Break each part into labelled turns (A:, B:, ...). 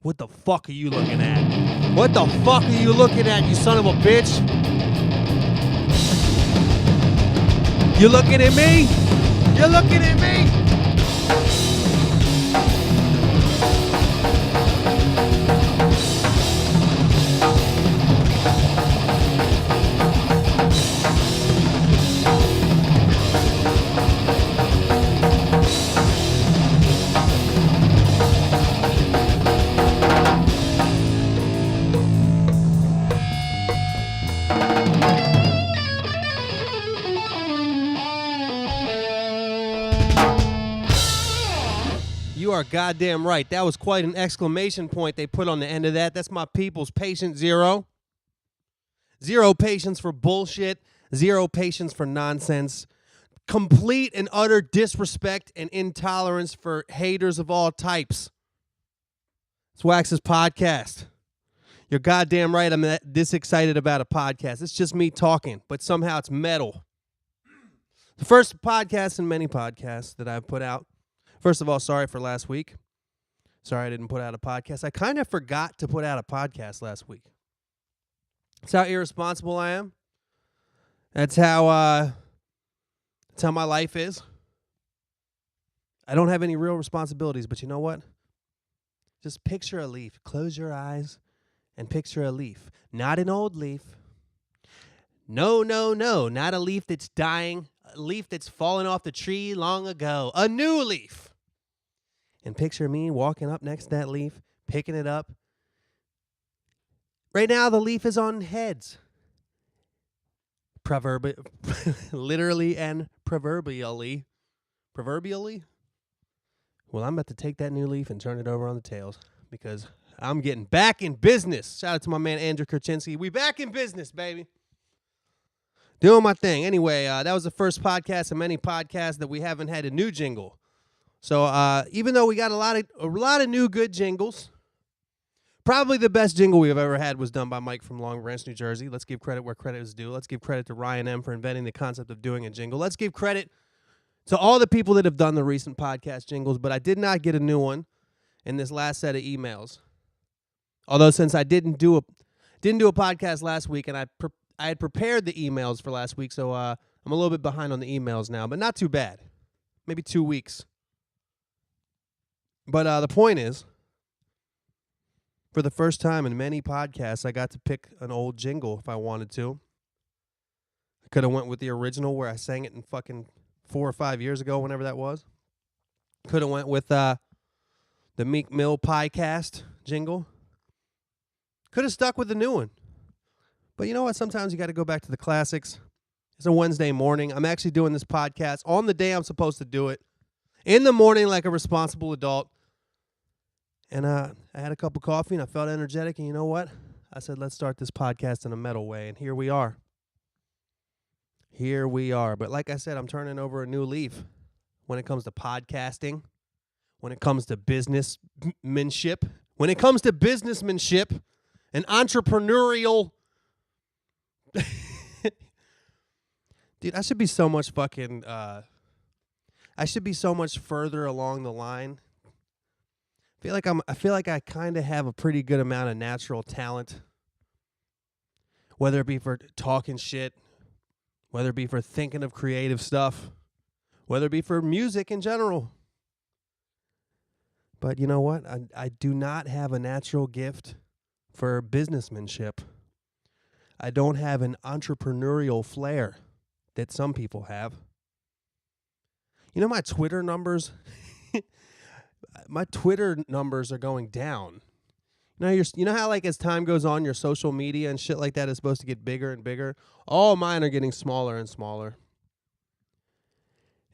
A: What the fuck are you looking at? What the fuck are you looking at, you son of a bitch? You looking at me? You're looking at me? You are goddamn right. That was quite an exclamation point they put on the end of that. That's my people's patient zero. Zero patience for bullshit. Zero patience for nonsense. Complete and utter disrespect and intolerance for haters of all types. It's Wax's podcast. You're goddamn right. I'm this excited about a podcast. It's just me talking, but somehow it's metal. The first podcast in many podcasts that I've put out. First of all, sorry for last week. Sorry I didn't put out a podcast. I kind of forgot to put out a podcast last week. That's how irresponsible I am. That's how my life is. I don't have any real responsibilities, but you know what? Just picture a leaf. Close your eyes and picture a leaf. Not an old leaf. No, not a leaf that's dying. A leaf that's fallen off the tree long ago. A new leaf. And picture me walking up next to that leaf, picking it up. Right now, the leaf is on heads. Literally and proverbially. Proverbially? Well, I'm about to take that new leaf and turn it over on the tails because I'm getting back in business. Shout out to my man Andrew Kurchinski. We back in business, baby. Doing my thing. Anyway, that was the first podcast of many podcasts that we haven't had a new jingle. So even though we got a lot of new good jingles, probably the best jingle we've ever had was done by Mike from Long Branch, New Jersey. Let's give credit where credit is due. Let's give credit to Ryan M. for inventing the concept of doing a jingle. Let's give credit to all the people that have done the recent podcast jingles, but I did not get a new one in this last set of emails. Although since I didn't do a podcast last week, and I had prepared the emails for last week, so I'm a little bit behind on the emails now, but not too bad. Maybe 2 weeks. But the point is, for the first time in many podcasts, I got to pick an old jingle if I wanted to. I could have went with the original where I sang it in fucking 4 or 5 years ago, whenever that was. Could have went with the Meek Mill Piecast jingle. Could have stuck with the new one. But you know what? Sometimes you got to go back to the classics. It's a Wednesday morning. I'm actually doing this podcast on the day I'm supposed to do it. In the morning like a responsible adult. And I had a cup of coffee and I felt energetic. And you know what? I said, let's start this podcast in a metal way. And here we are. Here we are. But like I said, I'm turning over a new leaf when it comes to podcasting, when it comes to businessmanship, when it comes to businessmanship and entrepreneurial. Dude, I should be so much fucking, I should be so much further along the line. I feel like I kind of have a pretty good amount of natural talent, whether it be for talking shit, whether it be for thinking of creative stuff, whether it be for music in general. But you know what? I do not have a natural gift for businessmanship. I don't have an entrepreneurial flair that some people have. You know my Twitter numbers? My Twitter numbers are going down. You know how like as time goes on, your social media and shit like that is supposed to get bigger and bigger? All mine are getting smaller and smaller.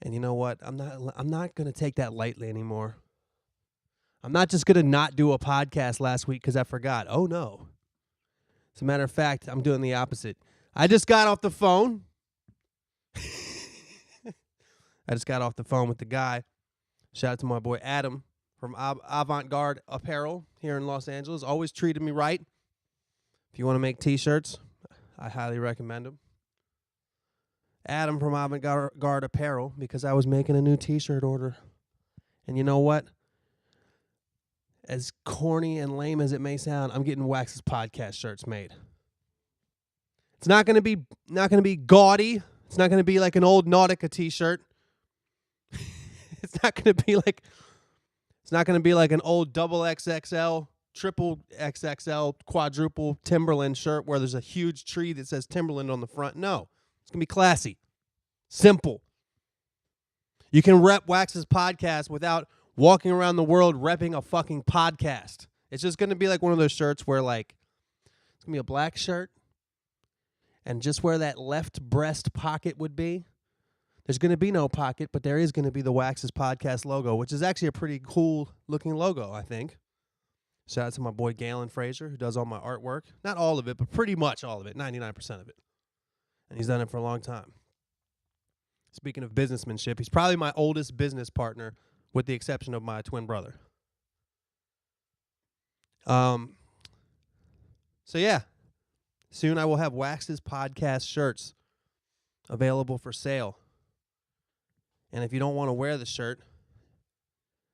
A: And you know what? I'm not going to take that lightly anymore. I'm not just going to not do a podcast last week because I forgot. Oh, no. As a matter of fact, I'm doing the opposite. I just got off the phone. With the guy. Shout out to my boy Adam from Avant-Garde Apparel here in Los Angeles. Always treated me right. If you want to make T-shirts, I highly recommend them. Adam from Avant-Garde Apparel, because I was making a new T-shirt order. And you know what? as corny and lame as it may sound, I'm getting Wax's podcast shirts made. It's not going to be gaudy. It's not going to be like an old Nautica t-shirt. It's not going to be like an old double XXL, triple XXL, quadruple Timberland shirt where there's a huge tree that says Timberland on the front. No. It's going to be classy. Simple. You can rep Wax's podcast without walking around the world repping a fucking podcast. It's just going to be like one of those shirts where like it's going to be a black shirt and just where that left breast pocket would be, there's going to be no pocket, but there is going to be the Wax's podcast logo, which is actually a pretty cool looking logo, I think. Shout out to my boy Galen Fraser, who does all my artwork. Not all of it, but pretty much all of it, 99% of it. And he's done it for a long time. Speaking of businessmanship, he's probably my oldest business partner, with the exception of my twin brother. So yeah, soon I will have Wax's podcast shirts available for sale. And if you don't want to wear the shirt,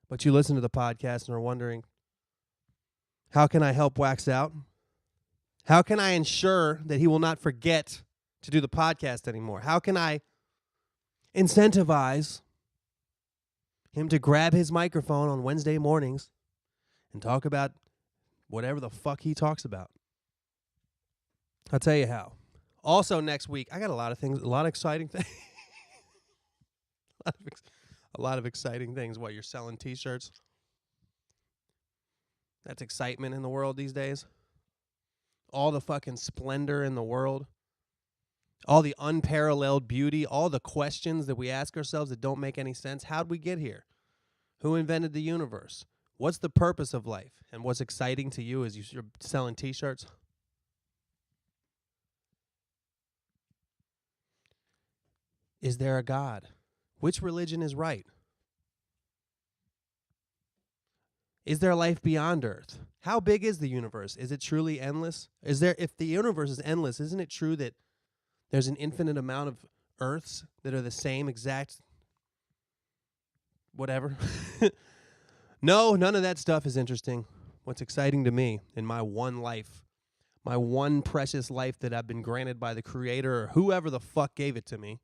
A: but you listen to the podcast and are wondering, how can I help Wax out? How can I ensure that he will not forget to do the podcast anymore? How can I incentivize him to grab his microphone on Wednesday mornings and talk about whatever the fuck he talks about? I'll tell you how. Also next week, I got a lot of things, a lot of exciting things. a lot of exciting things. What, you're selling t-shirts? That's excitement in the world these days. All the fucking splendor in the world. All the unparalleled beauty. All the questions that we ask ourselves that don't make any sense. How'd we get here? Who invented the universe? What's the purpose of life? And what's exciting to you is you're selling t-shirts? Is there a God? Which religion is right? Is there life beyond Earth? How big is the universe? Is it truly endless? If the universe is endless, isn't it true that there's an infinite amount of Earths that are the same exact whatever? No, none of that stuff is interesting. What's exciting to me in my one life, my one precious life that I've been granted by the Creator or whoever the fuck gave it to me,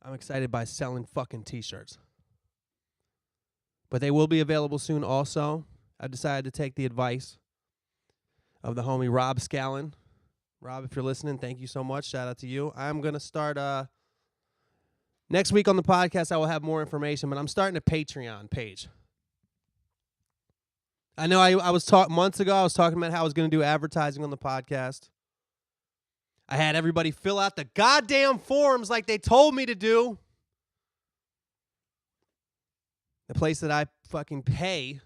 A: I'm excited by selling fucking t-shirts. But they will be available soon also. I've decided to take the advice of the homie Rob Scallon. Rob, if you're listening, thank you so much. Shout out to you. I'm going to start next week on the podcast. I will have more information, but I'm starting a Patreon page. I know I was months ago, I was talking about how I was going to do advertising on the podcast. I had everybody fill out the goddamn forms like they told me to do. The place that I fucking pay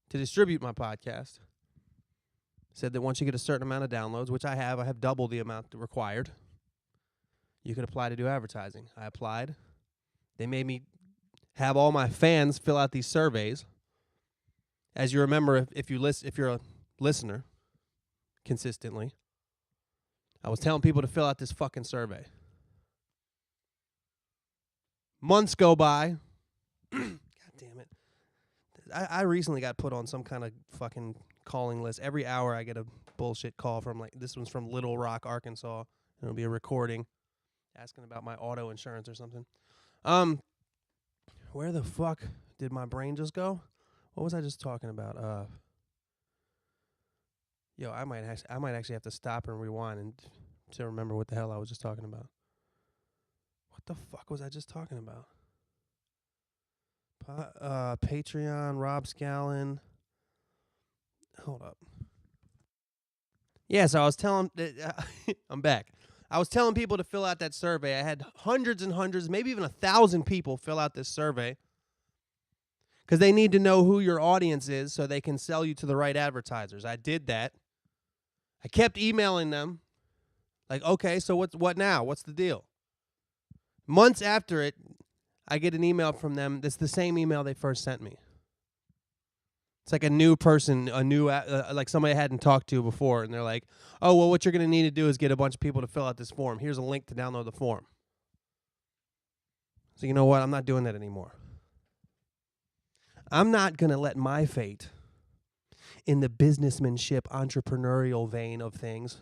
A: to distribute my podcast said that once you get a certain amount of downloads, which I have double the amount required, you could apply to do advertising. I applied. They made me have all my fans fill out these surveys. As you remember, if you're a listener consistently, I was telling people to fill out this fucking survey. Months go by. God damn it. I recently got put on some kind of fucking calling list. Every hour I get a bullshit call from, like, this one's from Little Rock, Arkansas. It'll be a recording asking about my auto insurance or something. Where the fuck did my brain just go? What was I just talking about? I might actually have to stop and rewind and to remember what the hell I was just talking about. What the fuck was I just talking about? Patreon, Rob Scallon. Hold up. Yeah, so I was telling... I'm back. I was telling people to fill out that survey. I had hundreds and hundreds, maybe even 1,000 people fill out this survey because they need to know who your audience is so they can sell you to the right advertisers. I did that. I kept emailing them. Like, okay, so what now? What's the deal? Months after it, I get an email from them. That's the same email they first sent me. It's like a new person, like somebody I hadn't talked to before, and they're like, oh, well, what you're going to need to do is get a bunch of people to fill out this form. Here's a link to download the form. So you know what? I'm not doing that anymore. I'm not going to let my fate in the businessmanship, entrepreneurial vein of things.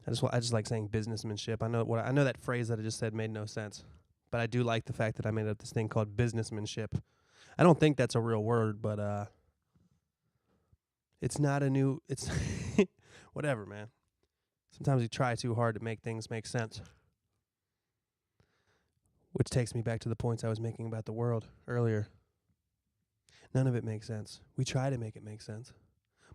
A: I just like saying businessmanship. I know that phrase that I just said made no sense, but I do like the fact that I made up this thing called businessmanship. I don't think that's a real word, but it's not a new. It's whatever, man. Sometimes you try too hard to make things make sense, which takes me back to the points I was making about the world earlier. None of it makes sense. We try to make it make sense,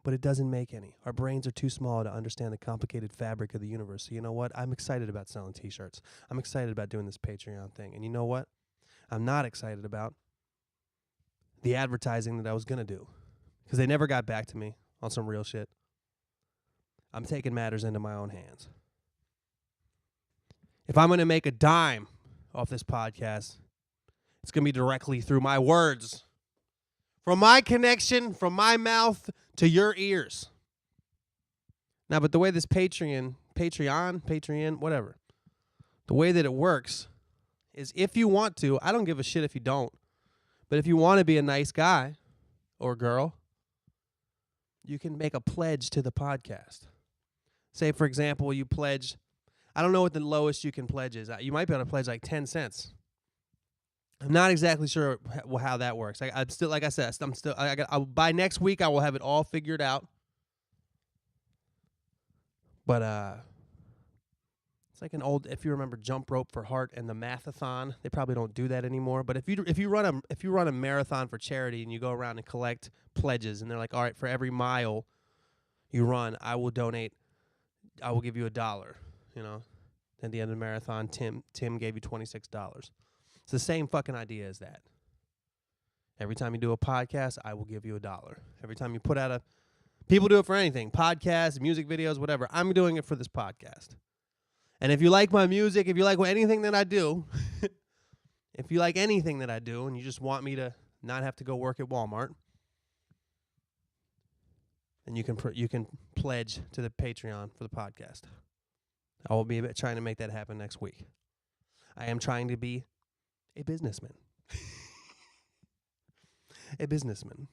A: but it doesn't make any. Our brains are too small to understand the complicated fabric of the universe. So you know what? I'm excited about selling T-shirts. I'm excited about doing this Patreon thing. And you know what? I'm not excited about the advertising that I was going to do because they never got back to me on some real shit. I'm taking matters into my own hands. If I'm going to make a dime off this podcast, it's going to be directly through my words. From my connection, from my mouth to your ears. Now, but the way this Patreon, whatever, the way that it works is if you want to, I don't give a shit if you don't, but if you want to be a nice guy or girl, you can make a pledge to the podcast. Say, for example, you pledge, I don't know what the lowest you can pledge is. You might be able to pledge like 10 cents. I'm not exactly sure how that works. I'm still, like I said, by next week I will have it all figured out. But it's like an old, if you remember Jump Rope for Heart and the Mathathon, they probably don't do that anymore. But if you run a marathon for charity and you go around and collect pledges, and they're like, all right, for every mile you run, I will give you $1. You know, at the end of the marathon, Tim gave you $26. It's the same fucking idea as that. Every time you do a podcast, I will give you $1. Every time you put out people do it for anything, podcasts, music videos, whatever. I'm doing it for this podcast. And if you like my music, if you like anything that I do, if you like anything that I do and you just want me to not have to go work at Walmart, then you can pledge to the Patreon for the podcast. I will be trying to make that happen next week. I am trying to be a businessman. A businessman.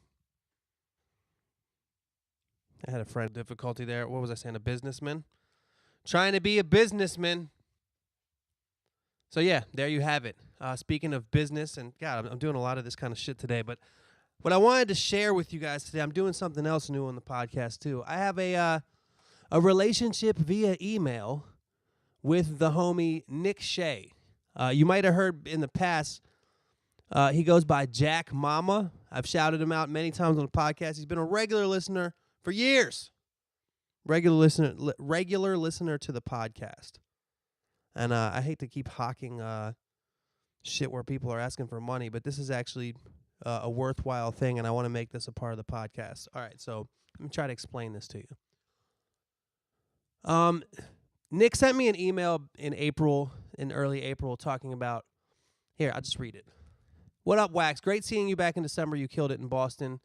A: I had a friend difficulty there. What was I saying? A businessman? Trying to be a businessman. So yeah, there you have it. Speaking of business, and God, I'm doing a lot of this kind of shit today, but what I wanted to share with you guys today, I'm doing something else new on the podcast too. I have a relationship via email with the homie Nick Shea. You might have heard in the past, he goes by Jack Mama. I've shouted him out many times on the podcast. He's been a regular listener for years. Regular listener to the podcast. And I hate to keep hawking shit where people are asking for money, but this is actually a worthwhile thing, and I want to make this a part of the podcast. All right, so let me try to explain this to you. Nick sent me an email in early April, talking about, here, I'll just read it. What up, Wax? Great seeing you back in December. You killed it in Boston,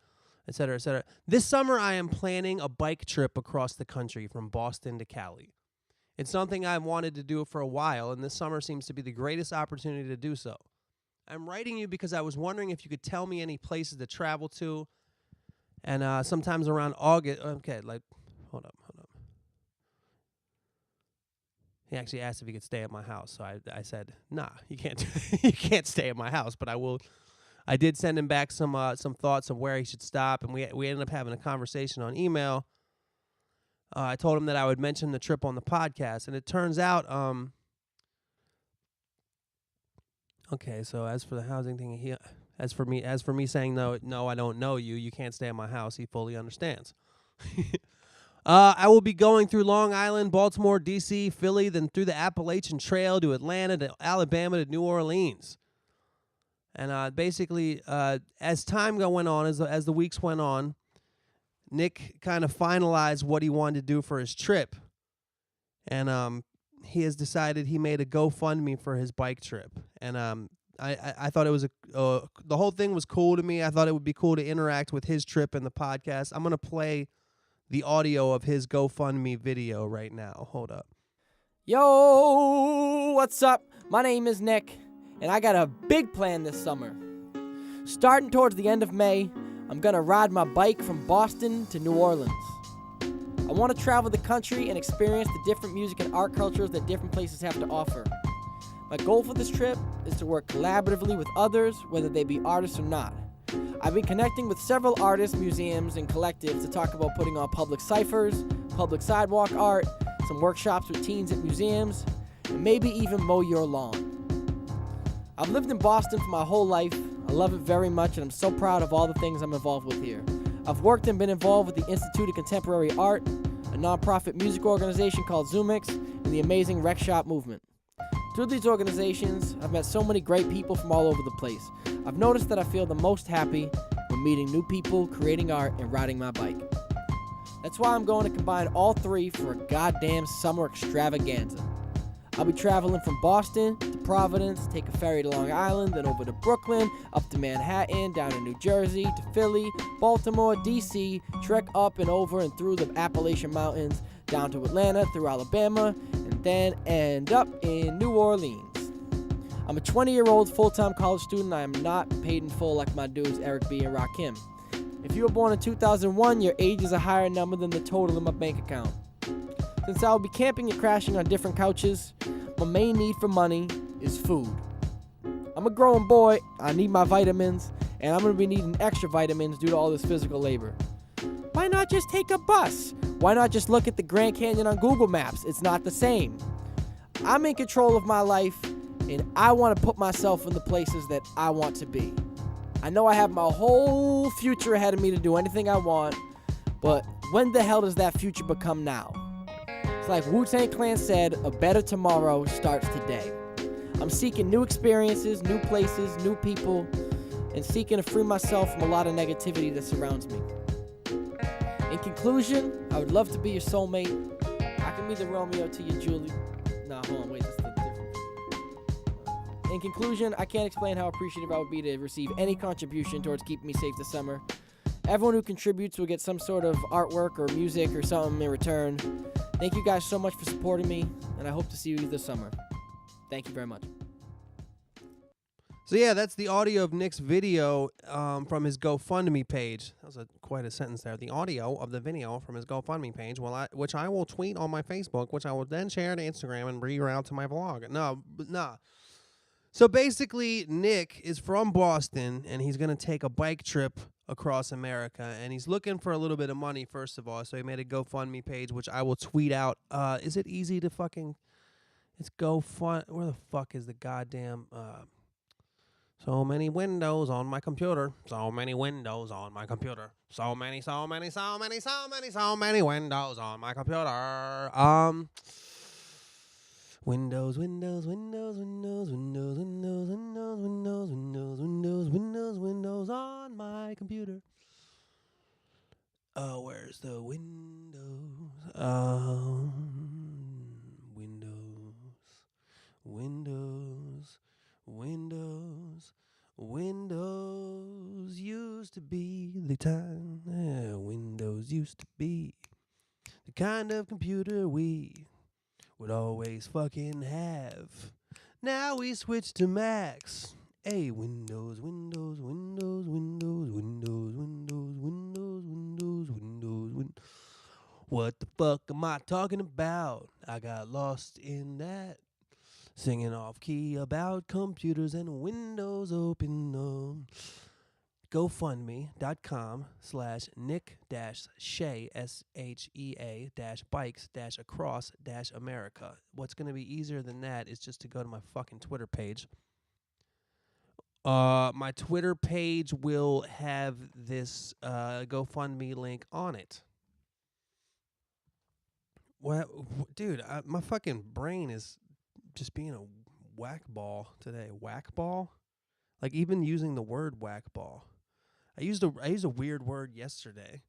A: et cetera, et cetera. This summer, I am planning a bike trip across the country from Boston to Cali. It's something I've wanted to do for a while, and this summer seems to be the greatest opportunity to do so. I'm writing you because I was wondering if you could tell me any places to travel to, and sometimes around August. Okay, hold up. He actually asked if he could stay at my house, so I said, nah, you can't. You can't stay at my house, but I will. I did send him back some thoughts of where he should stop, and we ended up having a conversation on email. I told him that I would mention the trip on the podcast, and it turns out, okay, so as for the housing thing, as for me saying no, I don't know you. You can't stay at my house. He fully understands. I will be going through Long Island, Baltimore, D.C., Philly, then through the Appalachian Trail to Atlanta, to Alabama, to New Orleans. And basically, as time went on, as the weeks went on, Nick kind of finalized what he wanted to do for his trip. And he has decided he made a GoFundMe for his bike trip. And I thought it was the whole thing was cool to me. I thought it would be cool to interact with his trip and the podcast. I'm going to play the audio of his GoFundMe video right now. Hold up.
B: Yo, what's up? My name is Nick, and I got a big plan this summer. Starting towards the end of May, I'm going to ride my bike from Boston to New Orleans. I want to travel the country and experience the different music and art cultures that different places have to offer. My goal for this trip is to work collaboratively with others, whether they be artists or not. I've been connecting with several artists, museums, and collectives to talk about putting on public ciphers, public sidewalk art, some workshops with teens at museums, and maybe even mow your lawn. I've lived in Boston for my whole life. I love it very much, and I'm so proud of all the things I'm involved with here. I've worked and been involved with the Institute of Contemporary Art, a nonprofit music organization called Zoomix, and the amazing Rec Shop movement. Through these organizations, I've met so many great people from all over the place. I've noticed that I feel the most happy when meeting new people, creating art, and riding my bike. That's why I'm going to combine all three for a goddamn summer extravaganza. I'll be traveling from Boston to Providence, take a ferry to Long Island, then over to Brooklyn, up to Manhattan, down to New Jersey, to Philly, Baltimore, D.C., trek up and over and through the Appalachian Mountains, down to Atlanta, through Alabama, and then end up in New Orleans. I'm a 20-year-old full-time college student. I am not paid in full like my dudes Eric B. and Rakim. If you were born in 2001, your age is a higher number than the total in my bank account. Since I will be camping and crashing on different couches, my main need for money is food. I'm a grown boy, I need my vitamins, and I'm going to be needing extra vitamins due to all this physical labor. Why not just take a bus? Why not just look at the Grand Canyon on Google Maps? It's not the same. I'm in control of my life, and I want to put myself in the places that I want to be. I know I have my whole future ahead of me to do anything I want, but when the hell does that future become now? It's like Wu-Tang Clan said, a better tomorrow starts today. I'm seeking new experiences, new places, new people, and seeking to free myself from a lot of negativity that surrounds me. In conclusion, I would love to be your soulmate. I can be the Romeo to your Julie. Nah, hold on, wait, that's the different. In conclusion, I can't explain how appreciative I would be to receive any contribution towards keeping me safe this summer. Everyone who contributes will get some sort of artwork or music or something in return. Thank you guys so much for supporting me, and I hope to see you this summer. Thank you very much.
A: So yeah, that's the audio of Nick's video from his GoFundMe page. That was quite a sentence there. The audio of the video from his GoFundMe page, which I will tweet on my Facebook, which I will then share to Instagram and reroute to my vlog. Nah. So basically, Nick is from Boston, and he's going to take a bike trip across America, and he's looking for a little bit of money, first of all, so he made a GoFundMe page, which I will tweet out. Is it easy to fucking... It's GoFund... Where the fuck is the goddamn... So many windows on my computer. So many windows on my computer. So many windows on my computer. Windows on my computer. Where's the windows? Windows used to be the time. Windows used to be the kind of computer we would always fucking have. Now we switch to Macs. Hey, Windows. What the fuck am I talking about? I got lost in that. Singing off key about computers and Windows open. GoFundMe.com/Nick-Shea, SHEA-bikes-across-America. What's going to be easier than that is just to go to my fucking Twitter page. My Twitter page will have this GoFundMe link on it. What, dude, my fucking brain is just being a whack ball today. Whack ball? Like even using the word whack ball. I used a weird word yesterday.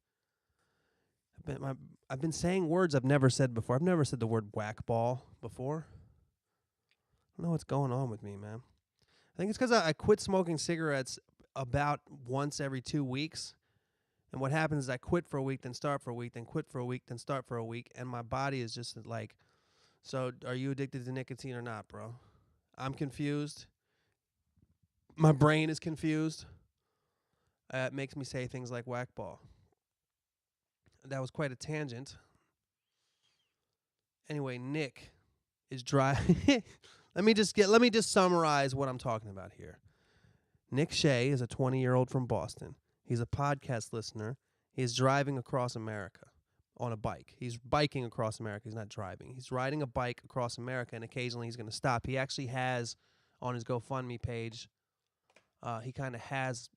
A: I've been saying words I've never said before. I've never said the word whack ball before. I don't know what's going on with me, man. I think it's because I quit smoking cigarettes about once every 2 weeks. And what happens is I quit for a week, then start for a week, then quit for a week, then start for a week. And my body is just like, so are you addicted to nicotine or not, bro? I'm confused. My brain is confused. It makes me say things like whack ball. That was quite a tangent. Anyway, Nick is driving. Let me just summarize what I'm talking about here. Nick Shea is a 20-year-old from Boston. He's a podcast listener. He is driving across America on a bike. He's biking across America. He's not driving. He's riding a bike across America, and occasionally he's going to stop. He actually has on his GoFundMe page, he kind of has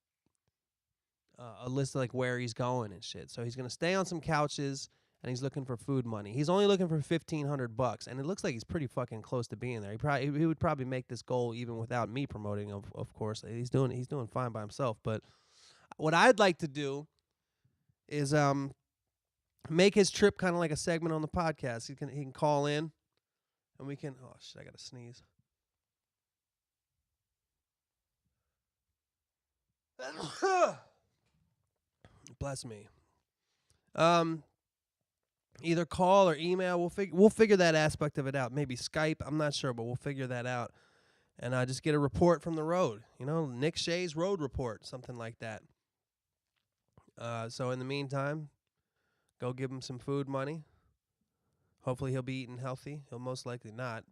A: a list of like where he's going and shit. So he's going to stay on some couches, and he's looking for food money. He's only looking for $1,500, and it looks like he's pretty fucking close to being there. He would probably make this goal even without me promoting. Of course, he's doing fine by himself. But what I'd like to do is make his trip kind of like a segment on the podcast. He can call in, and we can. Oh shit! I gotta sneeze. Bless me. Either call or email. We'll figure that aspect of it out. Maybe Skype. I'm not sure, but we'll figure that out. And just get a report from the road. You know, Nick Shea's road report, something like that. So in the meantime, go give him some food money. Hopefully he'll be eating healthy. He'll most likely not.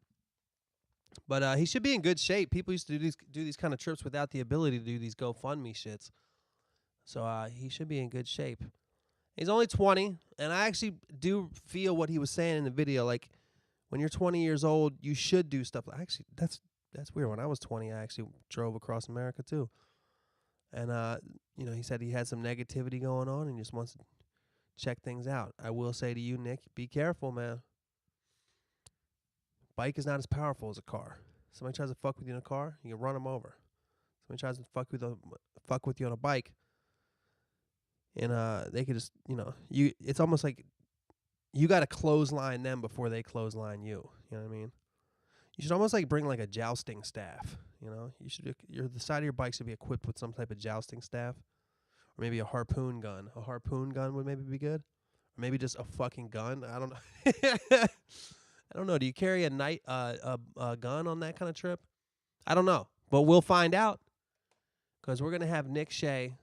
A: But he should be in good shape. People used to do these kind of trips without the ability to do these GoFundMe shits. So he should be in good shape. He's only 20, and I actually do feel what he was saying in the video. Like, when you're 20 years old, you should do stuff. Actually, that's weird. When I was 20, I actually drove across America too. And he said he had some negativity going on and just wants to check things out. I will say to you, Nick, be careful, man. Bike is not as powerful as a car. Somebody tries to fuck with you in a car, you can run them over. Somebody tries to fuck with you on a bike, and they could just, it's almost like you got to clothesline them before they clothesline you. You know what I mean? You should almost like bring like a jousting staff. The side of your bike should be equipped with some type of jousting staff, or maybe a harpoon gun. A harpoon gun would maybe be good, or maybe just a fucking gun. I don't know. I don't know. Do you carry a gun on that kind of trip? I don't know, but we'll find out, because we're gonna have Nick Shea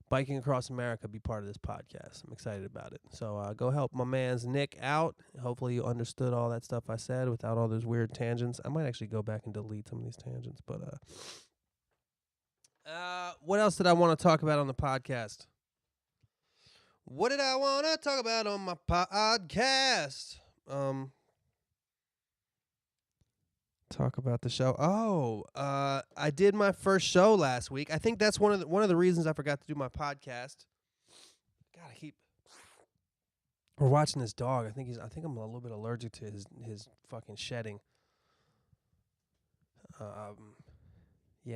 A: biking across America be part of this podcast. I'm excited about it. So go help my man's Nick out. Hopefully you understood all that stuff I said without all those weird tangents. I might actually go back and delete some of these tangents. But what else did I want to talk about on the podcast? What did I want to talk about on my podcast? Talk about the show. I did my first show last week. I think that's one of the reasons I forgot to do my podcast. We're watching this dog. I think I'm a little bit allergic to his fucking shedding.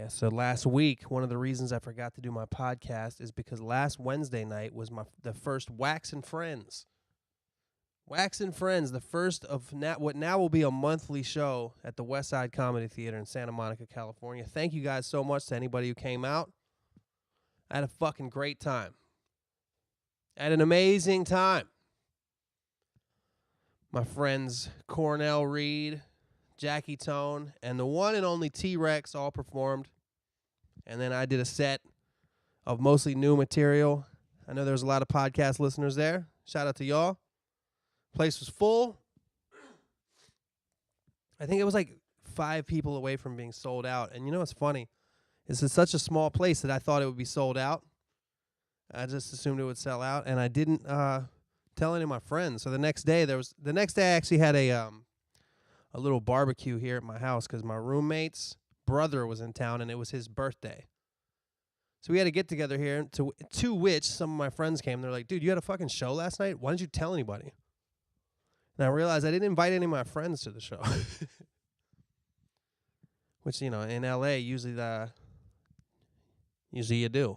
A: So last week, one of the reasons I forgot to do my podcast is because last Wednesday night was the first Wax and Friends. Wax and Friends, the first of what now will be a monthly show at the West Side Comedy Theater in Santa Monica, California. Thank you guys so much to anybody who came out. I had a fucking great time. I had an amazing time. My friends Cornell Reed, Jackie Tone, and the one and only T-Rex all performed. And then I did a set of mostly new material. I know there's a lot of podcast listeners there. Shout out to y'all. Place was full. I think it was like 5 people away from being sold out. And you know what's funny? It's such a small place that I thought it would be sold out. I just assumed it would sell out, and I didn't tell any of my friends. So the next day I actually had a little barbecue here at my house because my roommate's brother was in town and it was his birthday. So we had a get together here, to which some of my friends came. They're like, "Dude, you had a fucking show last night? Why didn't you tell anybody?" And I realized I didn't invite any of my friends to the show. Which, in LA, usually you do,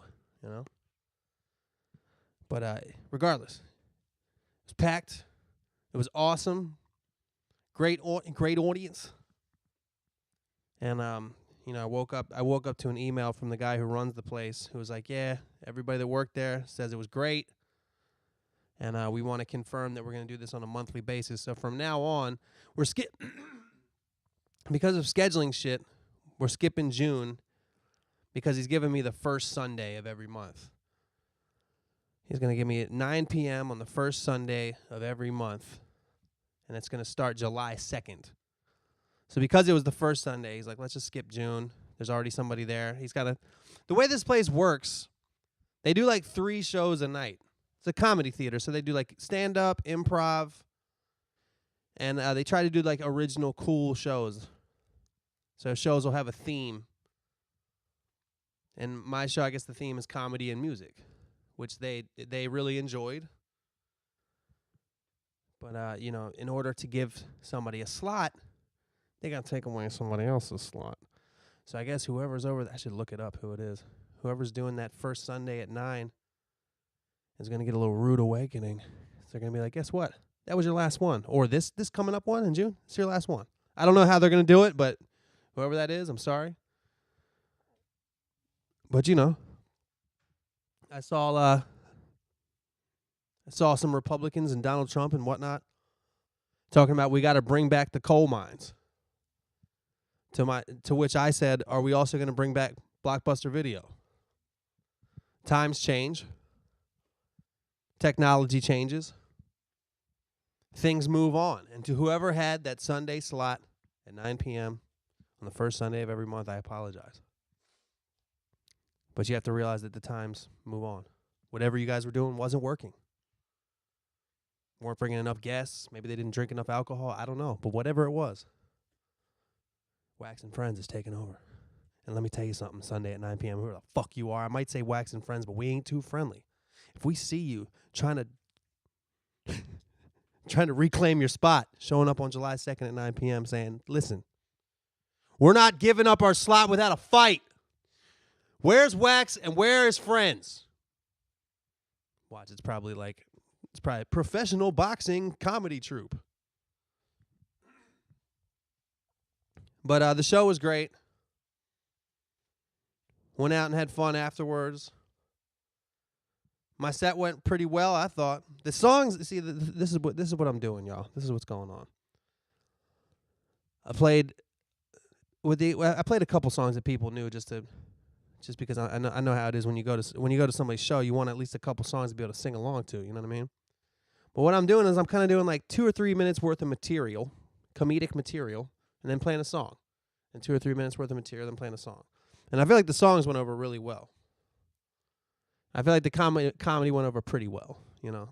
A: But regardless, it was packed. It was awesome. Great audience. And I woke up to an email from the guy who runs the place, who was like, "Yeah, everybody that worked there says it was great. And we want to confirm that we're going to do this on a monthly basis. So from now on, because of scheduling shit, we're skipping June. because he's giving me the first Sunday of every month. He's going to give me at 9 p.m. on the first Sunday of every month, and it's going to start July 2nd. So because it was the first Sunday, he's like, let's just skip June. There's already somebody there. He's got to... The way this place works, they do like 3 shows a night. It's a comedy theater, so they do like stand-up, improv, and they try to do like original, cool shows. So shows will have a theme. And my show, I guess the theme is comedy and music, which they really enjoyed. But, in order to give somebody a slot, they got to take away somebody else's slot. So I guess whoever's over there, I should look it up who it is. Whoever's doing that first Sunday at 9 is going to get a little rude awakening. So they're going to be like, guess what? That was your last one. Or this coming up one in June, it's your last one. I don't know how they're going to do it, but whoever that is, I'm sorry. But, I saw some Republicans and Donald Trump and whatnot talking about we got to bring back the coal mines. To which I said, are we also going to bring back Blockbuster Video? Times change. Technology changes. Things move on. And to whoever had that Sunday slot at 9 p.m. on the first Sunday of every month, I apologize. But you have to realize that the times move on. Whatever you guys were doing wasn't working. Weren't bringing enough guests. Maybe they didn't drink enough alcohol. I don't know. But whatever it was, Wax and Friends is taking over. And let me tell you something, Sunday at 9 p.m., who the fuck you are. I might say Wax and Friends, but we ain't too friendly. If we see you trying to reclaim your spot, showing up on July 2nd at 9 p.m. saying, listen, we're not giving up our slot without a fight. Where's Wax and where is Friends? Watch, it's probably professional boxing comedy troupe. But the show was great. Went out and had fun afterwards. My set went pretty well, I thought. The songs, see, this is what I'm doing, y'all. This is what's going on. I played a couple songs that people knew just because I know how it is when you go to somebody's show, you want at least a couple songs to be able to sing along to. You know what I mean? But what I'm doing is I'm kind of doing like 2 or 3 minutes worth of material, comedic material, and then playing a song. And 2 or 3 minutes worth of material, then playing a song. And I feel like the songs went over really well. I feel like the comedy went over pretty well.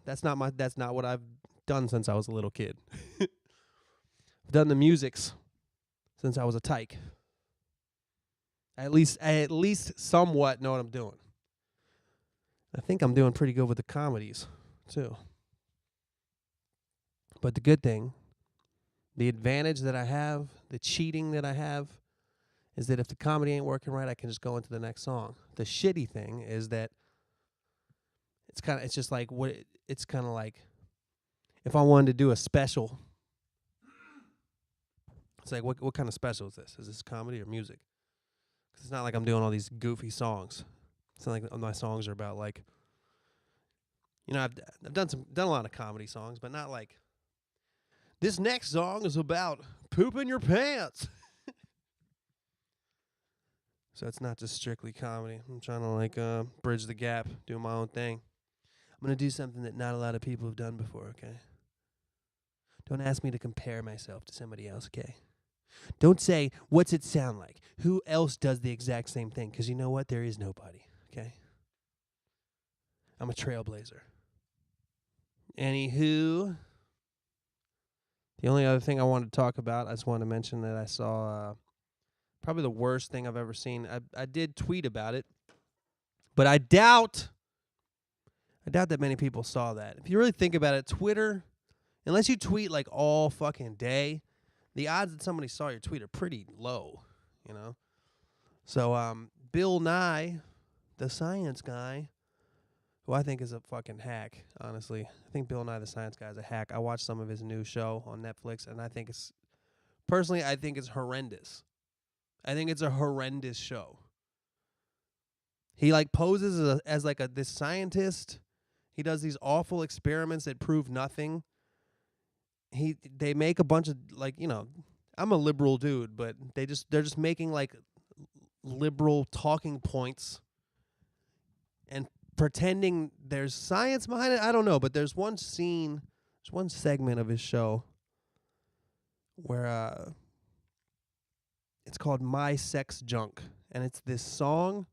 A: That's not what I've done since I was a little kid. I've done the musics since I was a tyke. I at least somewhat know what I'm doing. I think I'm doing pretty good with the comedies too. But the good thing, the advantage that I have, the cheating that I have, is that if the comedy ain't working right, I can just go into the next song. The shitty thing is that it's kind of like if I wanted to do a special, it's like what kind of special is this? Is this comedy or music? Because it's not like I'm doing all these goofy songs. It's not like my songs are about like, I've done a lot of comedy songs, but not like this next song is about pooping your pants. So it's not just strictly comedy. I'm trying to bridge the gap, do my own thing. I'm going to do something that not a lot of people have done before, okay? Don't ask me to compare myself to somebody else, okay? Don't say, what's it sound like? Who else does the exact same thing? Because you know what? There is nobody, okay? I'm a trailblazer. Anywho, the only other thing I wanted to talk about, I just wanted to mention that I saw probably the worst thing I've ever seen. I did tweet about it, but I doubt that many people saw that. If you really think about it, Twitter, unless you tweet like all fucking day, the odds that somebody saw your tweet are pretty low, So Bill Nye, the science guy, who I think is a fucking hack, honestly. I think Bill Nye the Science Guy is a hack. I watched some of his new show on Netflix, and I think it's horrendous. I think it's a horrendous show. He poses as this scientist. He does these awful experiments that prove nothing. They make a bunch of I'm a liberal dude, but they're just making liberal talking points and pretending there's science behind it. I don't know, but there's one segment of his show where it's called My Sex Junk, and it's this song.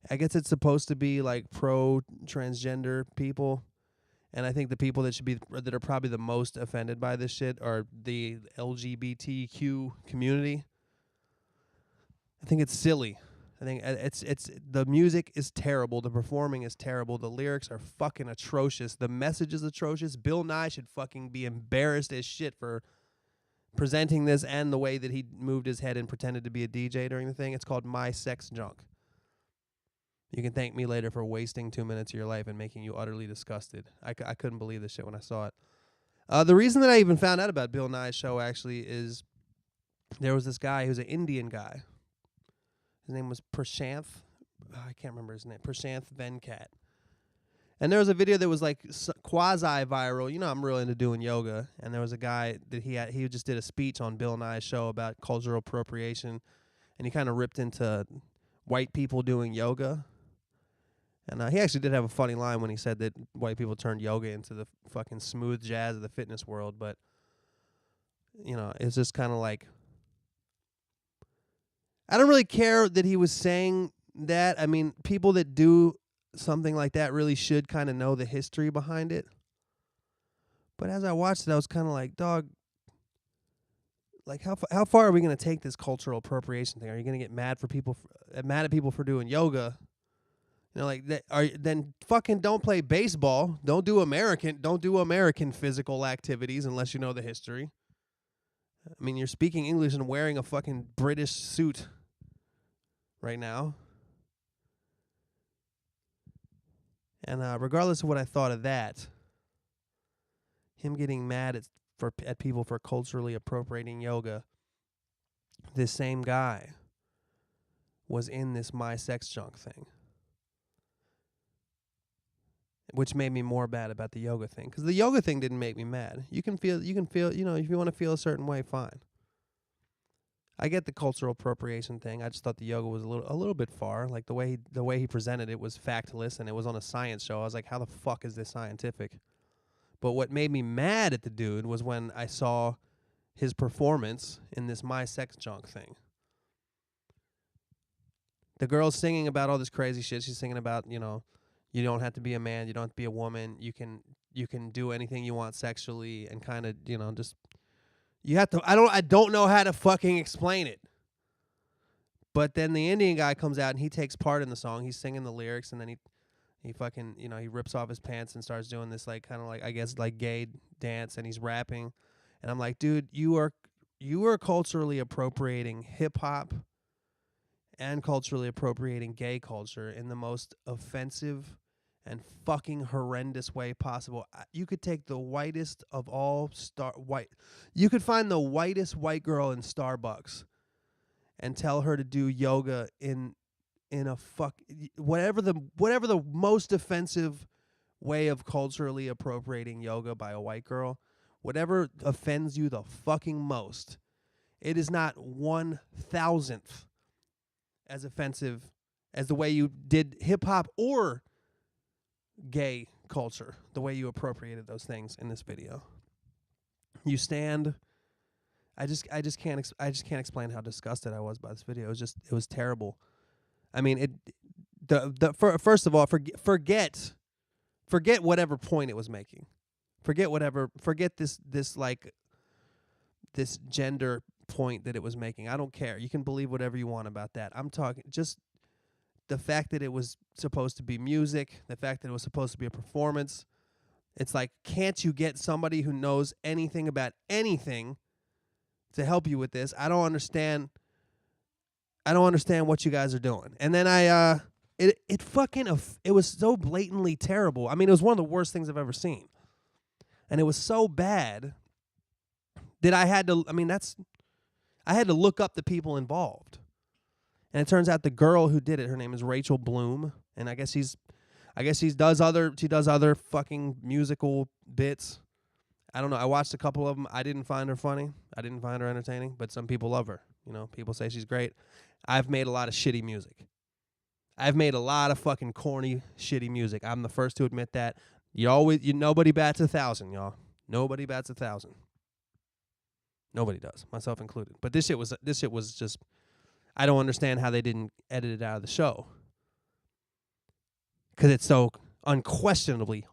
A: I guess it's supposed to be like pro transgender people, and I think the people that are probably the most offended by this shit are the LGBTQ community. I think it's silly. I think it's the music is terrible, the performing is terrible, the lyrics are fucking atrocious, the message is atrocious. Bill Nye should fucking be embarrassed as shit for presenting this and the way that he moved his head and pretended to be a DJ during the thing. It's called My Sex Junk. You can thank me later for wasting 2 minutes of your life and making you utterly disgusted. I couldn't believe this shit when I saw it. The reason that I even found out about Bill Nye's show actually is there was this guy who's an Indian guy. His name was Prashanth. I can't remember his name. Prashanth Venkat. And there was a video that was like quasi-viral. You know, I'm really into doing yoga. And there was a guy that he just did a speech on Bill Nye's show about cultural appropriation. And he kind of ripped into white people doing yoga. And he actually did have a funny line when he said that white people turned yoga into the fucking smooth jazz of the fitness world. But, you know, it's just kind of like, I don't really care that he was saying that. I mean, people that do something like that really should kind of know the history behind it. But as I watched it, I was kind of like, dog, like how far are we going to take this cultural appropriation thing? Are you going to get mad at people for doing yoga? You know, like that. Then fucking don't play baseball. Don't do American physical activities unless you know the history. I mean, you're speaking English and wearing a fucking British suit right now. And regardless of what I thought of that, him getting mad at people for culturally appropriating yoga, this same guy was in this My Sex Junk thing, which made me more bad about the yoga thing. Because the yoga thing didn't make me mad. You can feel, you know, if you want to feel a certain way, fine. I get the cultural appropriation thing. I just thought the yoga was a little bit far. Like the way he presented it was factless, and it was on a science show. I was like, how the fuck is this scientific? But what made me mad at the dude was when I saw his performance in this My Sex Junk thing. The girl's singing about all this crazy shit. She's singing about, you know, you don't have to be a man, you don't have to be a woman. You can do anything you want sexually, and kind of, you know, just you have to. I don't know how to fucking explain it. But then the Indian guy comes out and he takes part in the song. He's singing the lyrics, and then he fucking, you know, he rips off his pants and starts doing this like kind of like, I guess, like gay dance, and he's rapping. And I'm like, dude, you are culturally appropriating hip hop and culturally appropriating gay culture in the most offensive and fucking horrendous way possible. You could take the whitest of all you could find the whitest white girl in Starbucks and tell her to do yoga in a whatever the most offensive way of culturally appropriating yoga by a white girl, whatever offends you the fucking most, it is not 1,000th as offensive as the way you did hip hop or gay culture, the way you appropriated those things in this video. You stand. I just can't explain how disgusted I was by this video. It was terrible. I mean, first of all, forget whatever point it was making. Forget this gender point that it was making. I don't care. You can believe whatever you want about that. I'm talking just the fact that it was supposed to be music, the fact that it was supposed to be a performance. It's like, can't you get somebody who knows anything about anything to help you with this? I don't understand what you guys are doing. And then it was so blatantly terrible. I mean, it was one of the worst things I've ever seen. And it was so bad that I had to look up the people involved. And it turns out the girl who did it, her name is Rachel Bloom, and I guess she does other fucking musical bits. I don't know. I watched a couple of them. I didn't find her funny. I didn't find her entertaining, but some people love her. You know, people say she's great. I've made a lot of shitty music. I've made a lot of fucking corny, shitty music. I'm the first to admit that. Nobody bats 1,000, y'all. Nobody bats 1,000. Nobody does, myself included. But this shit was just, I don't understand how they didn't edit it out of the show. Because it's so unquestionably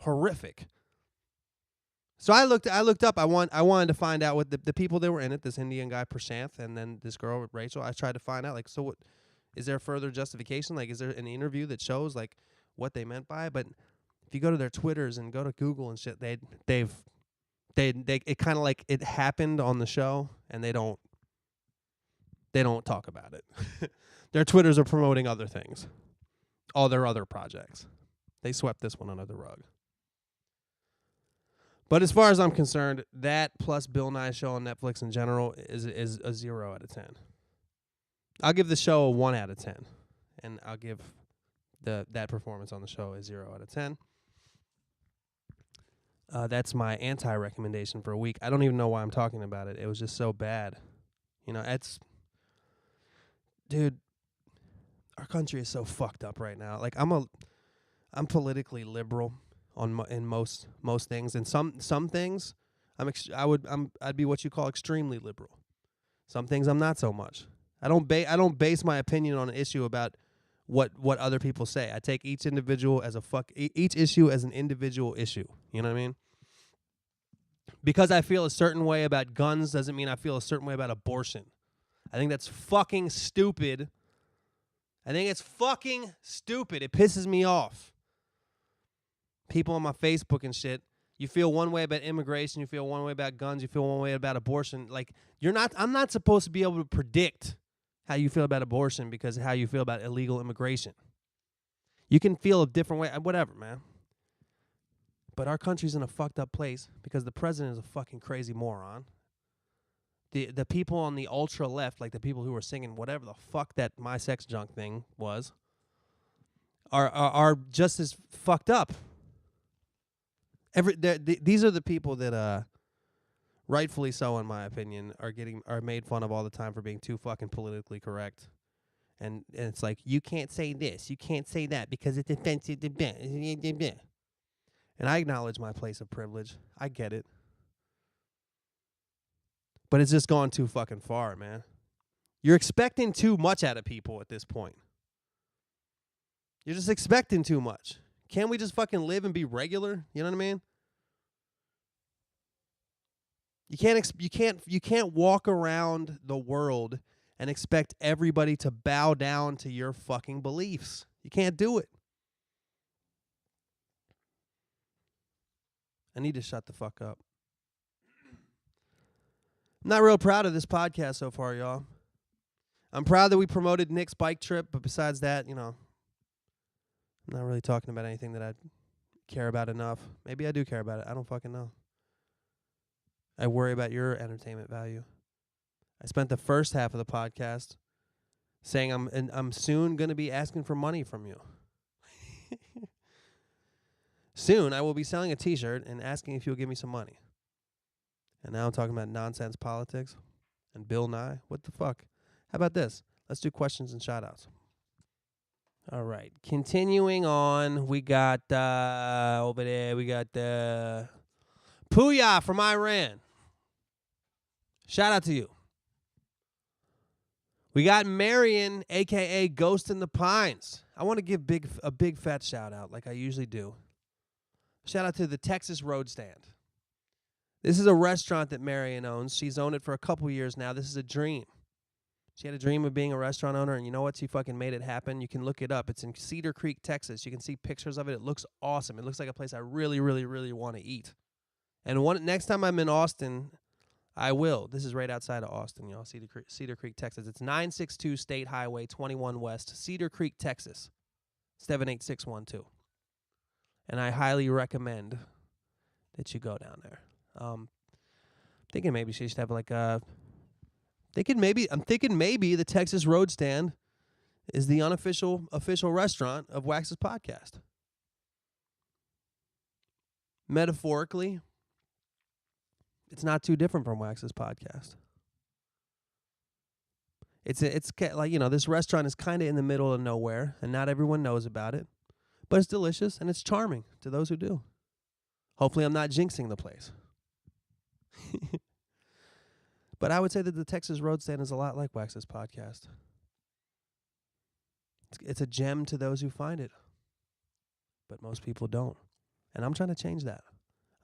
A: horrific. So I looked up. I wanted to find out what the people that were in it. This Indian guy Prashanth, and then this girl Rachel. I tried to find out, like, so what is there further justification? Like, is there an interview that shows like what they meant by it? But if you go to their Twitters and go to Google and shit, they it kind of like it happened on the show, and they don't talk about it. Their Twitters are promoting other things, all their other projects. They swept this one under the rug. But as far as I'm concerned, that plus Bill Nye's show on Netflix in general is a 0 out of 10. I'll give the show a 1 out of 10, and I'll give that performance on the show a 0 out of 10. That's my anti-recommendation for a week. I don't even know why I'm talking about it. It was just so bad. You know, dude, our country is so fucked up right now. Like, I'm politically liberal in most things, and some things I'd be what you call extremely liberal. Some things I'm not so much. I don't base my opinion on an issue about what other people say. I take each individual as each issue as an individual issue. You know what I mean? Because I feel a certain way about guns doesn't mean I feel a certain way about abortion. I think that's fucking stupid. I think it's fucking stupid. It pisses me off. People on my Facebook and shit, you feel one way about immigration, you feel one way about guns, you feel one way about abortion. Like, I'm not supposed to be able to predict how you feel about abortion because of how you feel about illegal immigration. You can feel a different way, whatever, man. But our country's in a fucked up place because the president is a fucking crazy moron. The people on the ultra left, like the people who were singing whatever the fuck that My Sex Junk thing was, are just as fucked up. These are the people that, rightfully so, in my opinion, are made fun of all the time for being too fucking politically correct. And it's like, you can't say this, you can't say that because it's offensive. And I acknowledge my place of privilege. I get it. But it's just gone too fucking far, man. You're expecting too much out of people at this point. You're just expecting too much. Can't we just fucking live and be regular? You know what I mean? You can't walk around the world and expect everybody to bow down to your fucking beliefs. You can't do it. I need to shut the fuck up. I'm not real proud of this podcast so far, y'all. I'm proud that we promoted Nick's bike trip, but besides that, you know, I'm not really talking about anything that I care about enough. Maybe I do care about it. I don't fucking know. I worry about your entertainment value. I spent the first half of the podcast saying I'm soon going to be asking for money from you. Soon I will be selling a t-shirt and asking if you'll give me some money. And now I'm talking about nonsense politics and Bill Nye. What the fuck? How about this? Let's do questions and shout-outs. All right. Continuing on, we got over there, we got Puya from Iran. Shout out to you. We got Marion, a.k.a. Ghost in the Pines. I want to give a big fat shout-out like I usually do. Shout out to the Texas Road Stand. This is a restaurant that Marion owns. She's owned it for a couple years now. This is a dream. She had a dream of being a restaurant owner, and you know what? She fucking made it happen. You can look it up. It's in Cedar Creek, Texas. You can see pictures of it. It looks awesome. It looks like a place I really, really, really want to eat. And next time I'm in Austin, I will. This is right outside of Austin, y'all. Cedar Creek, Texas. It's 962 State Highway 21 West, Cedar Creek, Texas, 78612. And I highly recommend that you go down there. Thinking maybe she should have like a... I'm thinking maybe the Texas Road Stand is the official restaurant of Wax's podcast. Metaphorically, it's not too different from Wax's podcast. Like, this restaurant is kind of in the middle of nowhere, and not everyone knows about it. But it's delicious, and it's charming to those who do. Hopefully I'm not jinxing the place. But I would say that the Texas Road Stand is a lot like Wax's podcast. It's a gem to those who find it. But most people don't. And I'm trying to change that.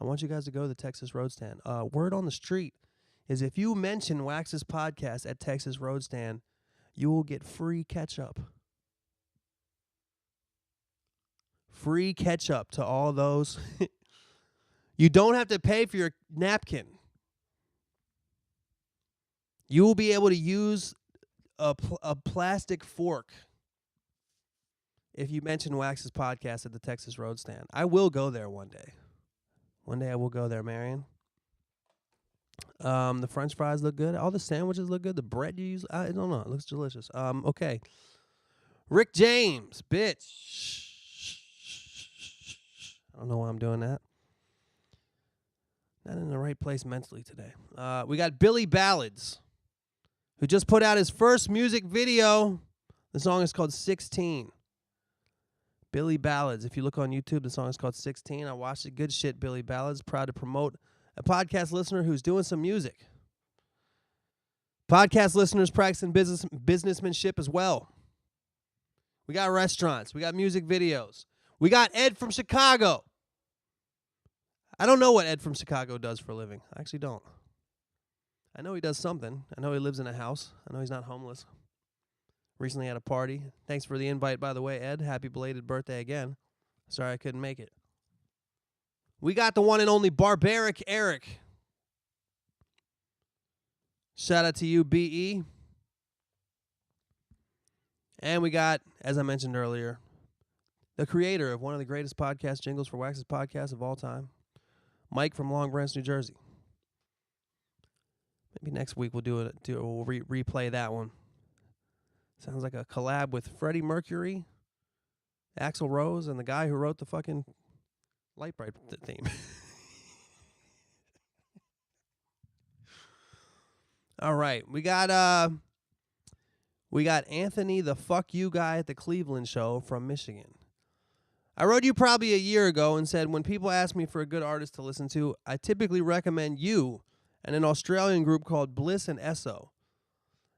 A: I want you guys to go to the Texas Road Stand. Word on the street is if you mention Wax's podcast at Texas Road Stand, you will get free ketchup. Free ketchup to all those. You don't have to pay for your napkin. You will be able to use a plastic fork if you mention Wax's podcast at the Texas Road Stand. I will go there one day. One day I will go there, Marion. The French fries look good. All the sandwiches look good. The bread you use, I don't know. It looks delicious. Okay. Rick James, bitch. I don't know why I'm doing that. Not in the right place mentally today. We got Billy Ballads, who just put out his first music video. The song is called 16. Billy Ballads. If you look on YouTube, the song is called 16. I watched it. Good shit, Billy Ballads. Proud to promote a podcast listener who's doing some music. Podcast listeners practicing businessmanship as well. We got restaurants. We got music videos. We got Ed from Chicago. I don't know what Ed from Chicago does for a living. I actually don't. I know he does something. I know he lives in a house. I know he's not homeless. Recently had a party. Thanks for the invite, by the way, Ed. Happy belated birthday again. Sorry I couldn't make it. We got the one and only Barbaric Eric. Shout out to you, BE. And we got, as I mentioned earlier, the creator of one of the greatest podcast jingles for Wax's podcast of all time, Mike from Long Branch, New Jersey. Maybe next week we'll we'll replay that one. Sounds like a collab with Freddie Mercury, Axl Rose, and the guy who wrote the fucking Light Bright theme. All right, we got Anthony, the fuck you guy at the Cleveland show from Michigan. I wrote you probably a year ago and said, when people ask me for a good artist to listen to, I typically recommend you and an Australian group called Bliss and Esso.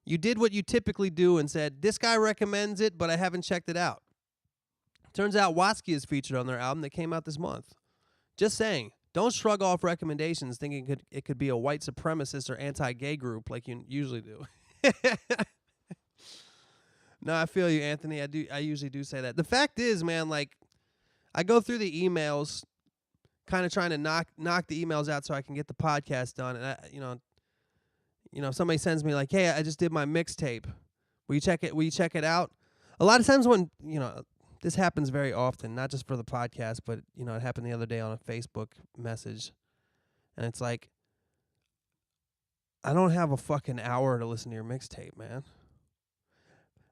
A: You did what you typically do and said, this guy recommends it, but I haven't checked it out. Turns out Watsky is featured on their album that came out this month. Just saying, don't shrug off recommendations thinking it could be a white supremacist or anti-gay group like you usually do. No, I feel you, Anthony. I usually do say that. The fact is, man, like, I go through the emails, kind of trying to knock the emails out so I can get the podcast done. And if somebody sends me like, "Hey, I just did my mixtape. Will you check it? Will you check it out?" A lot of times when this happens very often, not just for the podcast, but it happened the other day on a Facebook message, and it's like, I don't have a fucking hour to listen to your mixtape, man.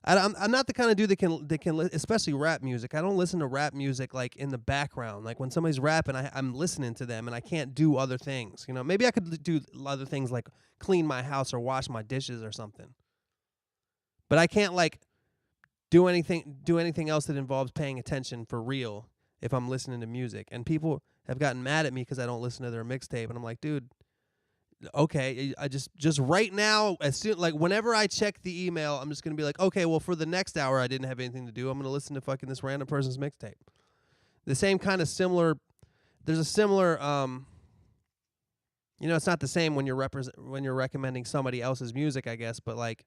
A: I'm not the kind of dude that can especially rap music. I don't listen to rap music like in the background. Like when somebody's rapping, I'm listening to them and I can't do other things. Maybe I could do other things like clean my house or wash my dishes or something. But I can't like do anything else that involves paying attention for real if I'm listening to music. And people have gotten mad at me because I don't listen to their mixtape, and I'm like, dude, okay, I just right now, whenever I check the email, I'm just gonna be like, okay, well, for the next hour, I didn't have anything to do. I'm gonna listen to fucking this random person's mixtape. The same kind of similar. There's a similar. It's not the same when you're recommending somebody else's music, I guess. But like,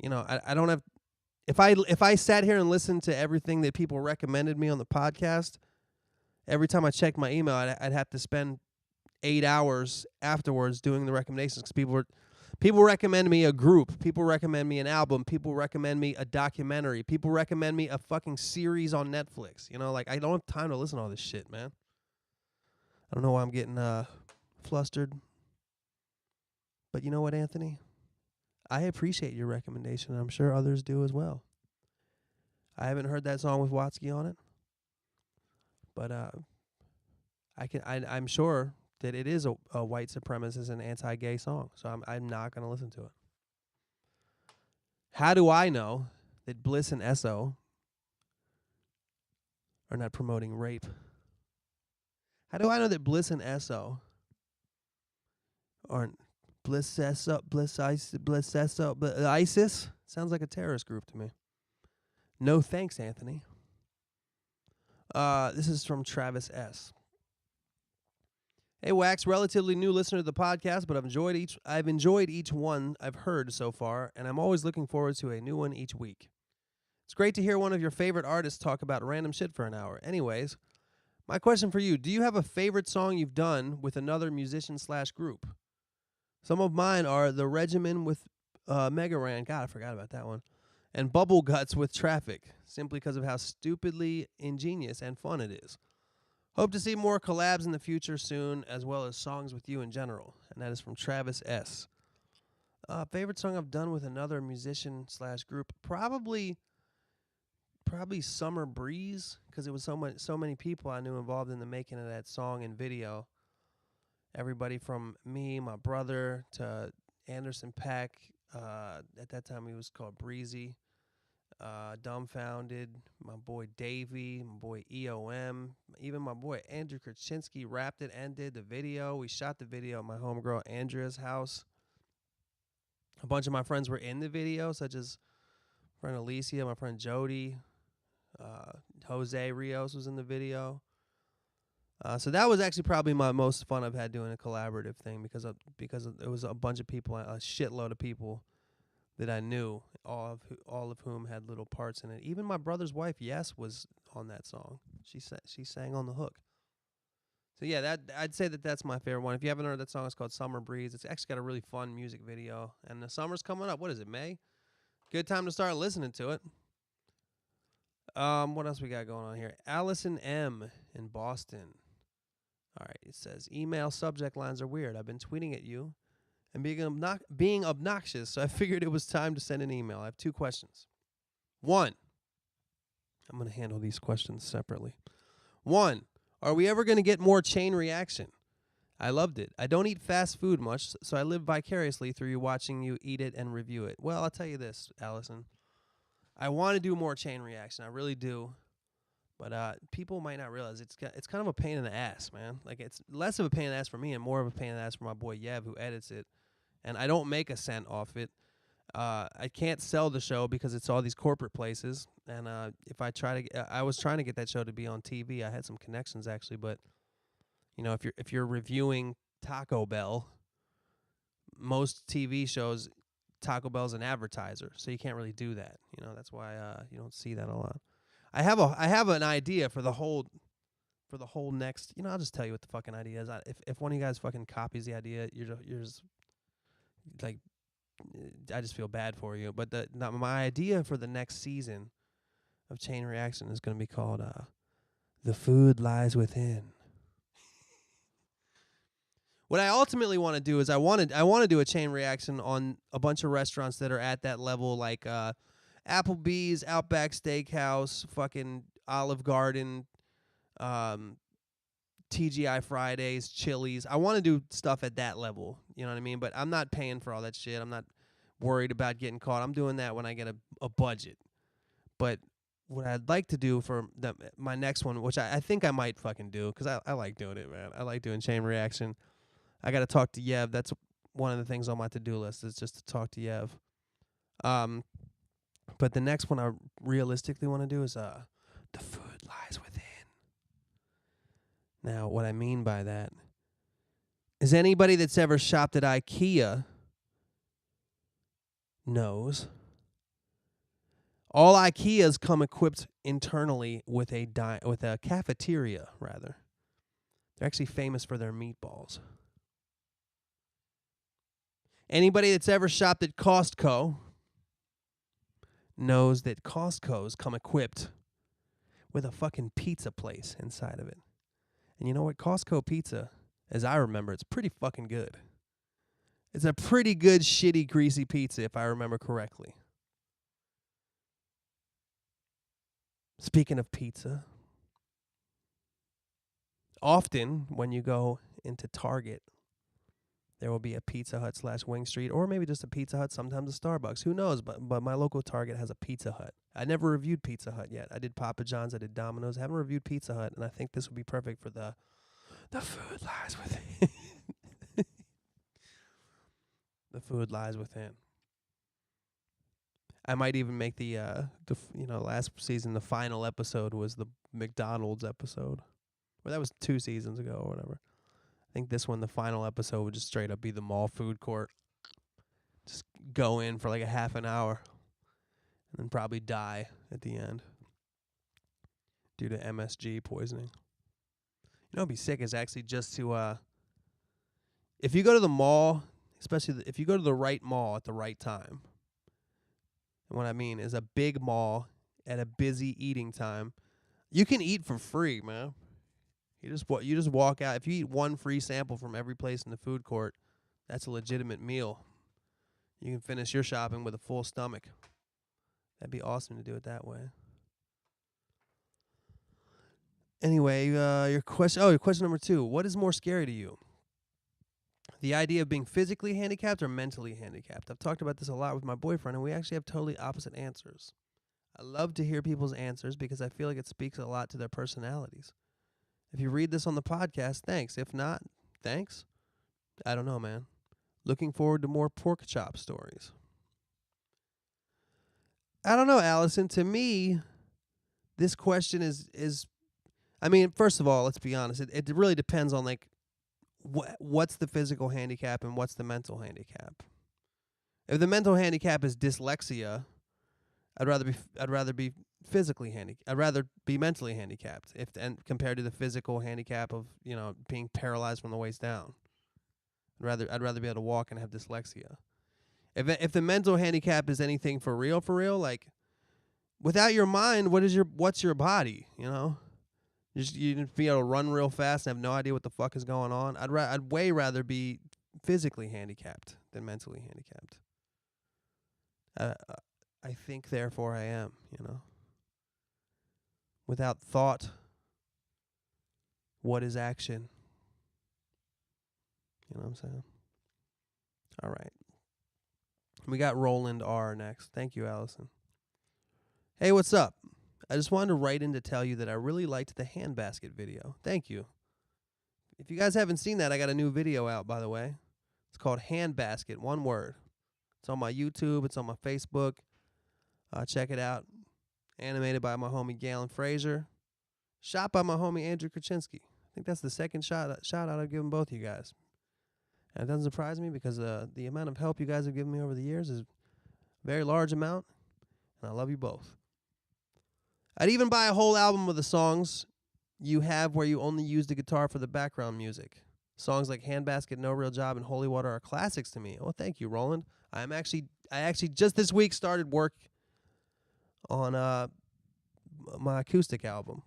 A: I don't have. If I sat here and listened to everything that people recommended me on the podcast, every time I checked my email, I'd have to spend 8 hours afterwards doing the recommendations because people recommend me a group, people recommend me an album, people recommend me a documentary, people recommend me a fucking series on Netflix. I don't have time to listen to all this shit, man. I don't know why I'm getting flustered. But you know what, Anthony? I appreciate your recommendation, and I'm sure others do as well. I haven't heard that song with Watsky on it, but I'm sure that it is a white supremacist and anti-gay song, so I'm not going to listen to it. How do I know that Bliss and Esso are not promoting rape? How do I know that Bliss and Esso aren't ISIS? Sounds like a terrorist group to me. No thanks, Anthony. This is from Travis S. Hey Wax, relatively new listener to the podcast, but I've enjoyed each one I've heard so far, and I'm always looking forward to a new one each week. It's great to hear one of your favorite artists talk about random shit for an hour. Anyways, my question for you, do you have a favorite song you've done with another musician/group? Some of mine are The Regimen with Mega Ran. God, I forgot about that one. And Bubble Guts with Traffic, simply because of how stupidly ingenious and fun it is. Hope to see more collabs in the future soon, as well as songs with you in general. And that is from Travis S. Favorite song I've done with another musician/group? Probably Summer Breeze, because it was so many people I knew involved in the making of that song and video. Everybody from me, my brother, to Anderson Paak. At that time, he was called Breezy. Dumbfounded, my boy Davey, my boy EOM, even my boy Andrew Krasinski rapped it and did the video. We shot the video at my homegirl Andrea's house. A bunch of my friends were in the video, such as my friend Alicia, my friend Jody, Jose Rios was in the video. So that was actually probably my most fun I've had doing a collaborative thing because it was a bunch of people, a shitload of people that I knew, all of whom had little parts in it. Even my brother's wife, Yes, was on that song. She sang on the hook. So yeah, I'd say that's my favorite one. If you haven't heard that song, it's called Summer Breeze. It's actually got a really fun music video, and the summer's coming up. What is it, May? Good time to start listening to it. What else we got going on here? Allison M. in Boston. All right, it says, email subject lines are weird. I've been tweeting at you and being obnoxious, so I figured it was time to send an email. I have 2 questions. 1, I'm going to handle these questions separately. 1, are we ever going to get more chain reaction? I loved it. I don't eat fast food much, so I live vicariously through you watching you eat it and review it. Well, I'll tell you this, Allison. I want to do more chain reaction. I really do. But people might not realize it's kind of a pain in the ass, man. Like, it's less of a pain in the ass for me and more of a pain in the ass for my boy Yev, who edits it. And I don't make a cent off it. I can't sell the show because it's all these corporate places. And if I I was trying to get that show to be on TV. I had some connections actually, but you know, if you're reviewing Taco Bell, most TV shows, Taco Bell's an advertiser, so you can't really do that. You know, that's why you don't see that a lot. I have an idea for the whole next. You know, I'll just tell you what the fucking idea is. If one of you guys fucking copies the idea, you're just like, I just feel bad for you. But my idea for the next season of Chain Reaction is going to be called "The Food Lies Within." What I ultimately want to do is I want to do a chain reaction on a bunch of restaurants that are at that level, like Applebee's, Outback Steakhouse, fucking Olive Garden, TGI Fridays, Chili's. I want to do stuff at that level, you know what I mean? But I'm not paying for all that shit. I'm not worried about getting caught. I'm doing that when I get a budget. But what I'd like to do for my next one, which I think I might fucking do, because I like doing it, man. I like doing chain reaction. I got to talk to Yev. That's one of the things on my to-do list, is just to talk to Yev. But the next one I realistically want to do is The Food Lies Within. Now, what I mean by that is anybody that's ever shopped at IKEA knows all IKEAs come equipped internally with a cafeteria, rather. They're actually famous for their meatballs. Anybody that's ever shopped at Costco knows that Costco's come equipped with a fucking pizza place inside of it. And you know what? Costco pizza, as I remember, it's pretty fucking good. It's a pretty good, shitty, greasy pizza, if I remember correctly. Speaking of pizza, often when you go into Target, there will be a Pizza Hut / Wing Street, or maybe just a Pizza Hut, sometimes a Starbucks. Who knows? But my local Target has a Pizza Hut. I never reviewed Pizza Hut yet. I did Papa John's, I did Domino's. I haven't reviewed Pizza Hut, and I think this would be perfect for the food lies within. The food lies within. I might even make the last season, the final episode was the McDonald's episode. Well, that was 2 seasons ago or whatever. I think this one, the final episode, would just straight up be the mall food court. Just go in for like a half an hour and then probably die at the end due to MSG poisoning. You know what'd be sick is actually just to, if you go to the mall, especially if you go to the right mall at the right time, and what I mean is a big mall at a busy eating time, you can eat for free, man. You just walk out. If you eat one free sample from every place in the food court, that's a legitimate meal. You can finish your shopping with a full stomach. That'd be awesome to do it that way. Anyway, your question number 2. What is more scary to you? The idea of being physically handicapped or mentally handicapped? I've talked about this a lot with my boyfriend, and we actually have totally opposite answers. I love to hear people's answers because I feel like it speaks a lot to their personalities. If you read this on the podcast, thanks. If not, thanks. I don't know, man. Looking forward to more pork chop stories. I don't know, Allison. To me, this question is I mean, first of all, let's be honest. It really depends on like what's the physical handicap and what's the mental handicap. If the mental handicap is dyslexia, I'd rather be physically handicapped. I'd rather be mentally handicapped and compared to the physical handicap of, being paralyzed from the waist down. I'd rather be able to walk and have dyslexia. If the mental handicap is anything for real, like without your mind, what's your body, You be able to run real fast and have no idea what the fuck is going on. I'd way rather be physically handicapped than mentally handicapped. I think, therefore I am, Without thought, what is action? You know what I'm saying? All right. We got Roland R. next. Thank you, Allison. Hey, what's up? I just wanted to write in to tell you that I really liked the handbasket video. Thank you. If you guys haven't seen that, I got a new video out, by the way. It's called Handbasket, one word. It's on my YouTube. It's on my Facebook. Check it out. Animated by my homie Galen Frazier. Shot by my homie Andrew Krasinski. I think that's the second shout out I've given both of you guys. And it doesn't surprise me because the amount of help you guys have given me over the years is a very large amount. And I love you both. I'd even buy a whole album of the songs you have where you only use the guitar for the background music. Songs like Handbasket, No Real Job, and Holy Water are classics to me. Oh, thank you, Roland. I actually just this week started work on my acoustic album.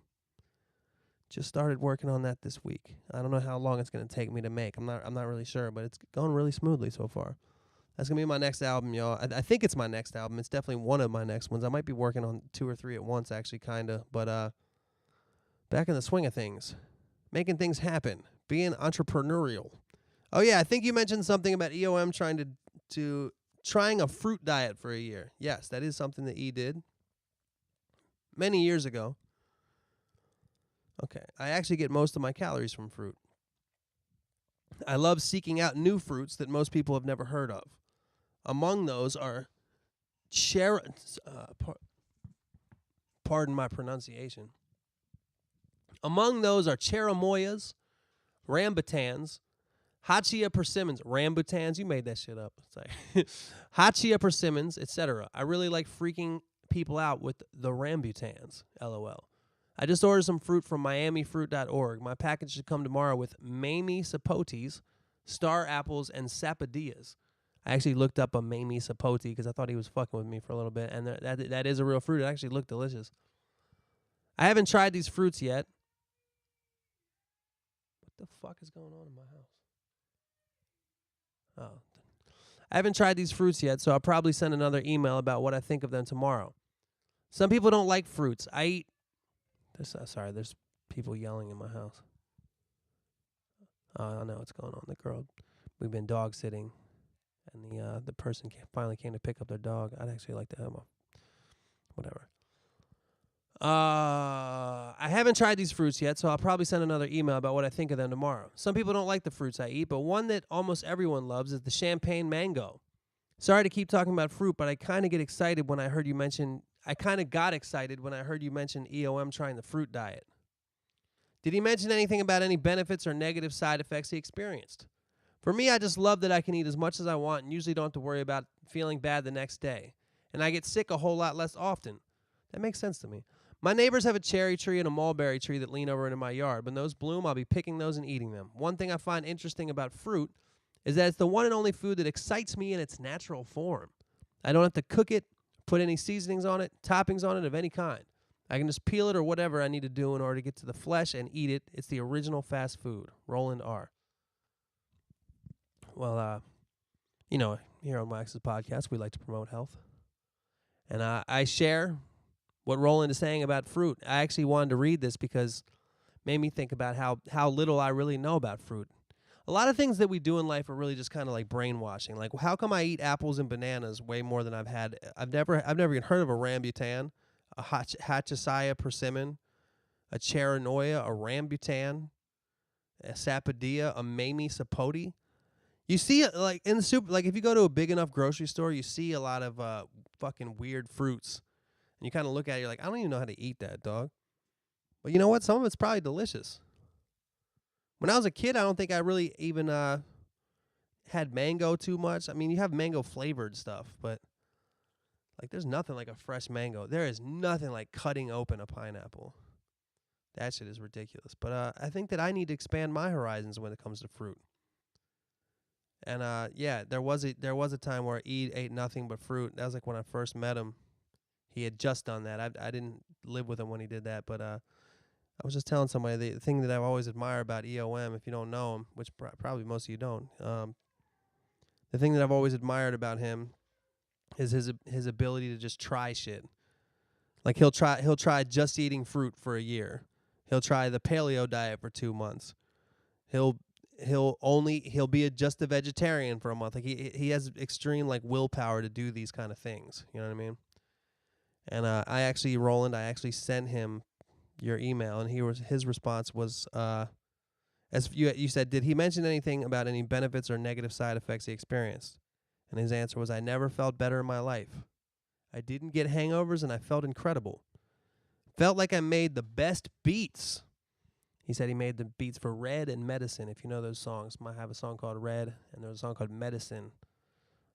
A: Just started working on that this week. I don't know how long it's going to take me to make. I'm not really sure, but it's going really smoothly so far. That's going to be my next album, y'all. I think it's my next album. It's definitely one of my next ones. I might be working on 2 or 3 at once, actually, kind of. But back in the swing of things. Making things happen. Being entrepreneurial. Oh, yeah, I think you mentioned something about EOM trying a fruit diet for a year. Yes, that is something that E did many years ago. Okay, I actually get most of my calories from fruit. I love seeking out new fruits that most people have never heard of. Among those are pardon my pronunciation. Among those are cherimoyas, rambutans, Hachia persimmons, rambutans, you made that shit up. Sorry. Hachia persimmons, etc. I really like freaking people out with the rambutans, LOL. I just ordered some fruit from miamifruit.org. My package should come tomorrow with Mamie sapotes, star apples, and sapodillas. I actually looked up a Mamie sapote because I thought he was fucking with me for a little bit, and that is a real fruit. It actually looked delicious. I haven't tried these fruits yet. What the fuck is going on in my house? Oh. I haven't tried these fruits yet, so I'll probably send another email about what I think of them tomorrow. Some people don't like fruits. I eat... Sorry, there's people yelling in my house. I don't know what's going on. The girl we've been dog sitting, and the person finally came to pick up their dog. I'd actually like to have whatever. I haven't tried these fruits yet, so I'll probably send another email about what I think of them tomorrow. Some people don't like the fruits I eat, but one that almost everyone loves is the champagne mango. Sorry to keep talking about fruit, but I kind of got excited when I heard you mention EOM trying the fruit diet. Did he mention anything about any benefits or negative side effects he experienced? For me, I just love that I can eat as much as I want and usually don't have to worry about feeling bad the next day. And I get sick a whole lot less often. That makes sense to me. My neighbors have a cherry tree and a mulberry tree that lean over into my yard. When those bloom, I'll be picking those and eating them. One thing I find interesting about fruit is that it's the one and only food that excites me in its natural form. I don't have to cook it, put any seasonings on it, toppings on it of any kind. I can just peel it or whatever I need to do in order to get to the flesh and eat it. It's the original fast food. Roland R. Well, here on Wax's podcast, we like to promote health. And I share what Roland is saying about fruit. I actually wanted to read this because it made me think about how little I really know about fruit. A lot of things that we do in life are really just kind of like brainwashing. Like, how come I eat apples and bananas way more than I've had? I've never even heard of a rambutan, a Hatchisia persimmon, a cheranoia, a rambutan, a sapodilla, a mamie sapote. You see, like in the super, like if you go to a big enough grocery store, you see a lot of fucking weird fruits. And you kind of look at it, you're like, I don't even know how to eat that, dog. But you know what? Some of it's probably delicious. When I was a kid, I don't think I really even had mango too much. I mean, you have mango flavored stuff, but like there's nothing like a fresh mango. There is nothing like cutting open a pineapple. That shit is ridiculous. But I think that I need to expand my horizons when it comes to fruit. And there was a time where I ate nothing but fruit. That was like when I first met him. He had just done that. I didn't live with him when he did that, but I was just telling somebody the thing that I've always admired about EOM, if you don't know him, which probably most of you don't, the thing that I've always admired about him is his ability to just try shit. Like he'll try just eating fruit for a year. He'll try the paleo diet for 2 months. He'll be just a vegetarian for a month. Like he has extreme like willpower to do these kind of things. You know what I mean? And Roland, I actually sent him your email, and his response was, as you said, did he mention anything about any benefits or negative side effects he experienced? And his answer was, I never felt better in my life. I didn't get hangovers, and I felt incredible. Felt like I made the best beats. He said he made the beats for Red and Medicine. If you know those songs, might have a song called Red, and there's a song called Medicine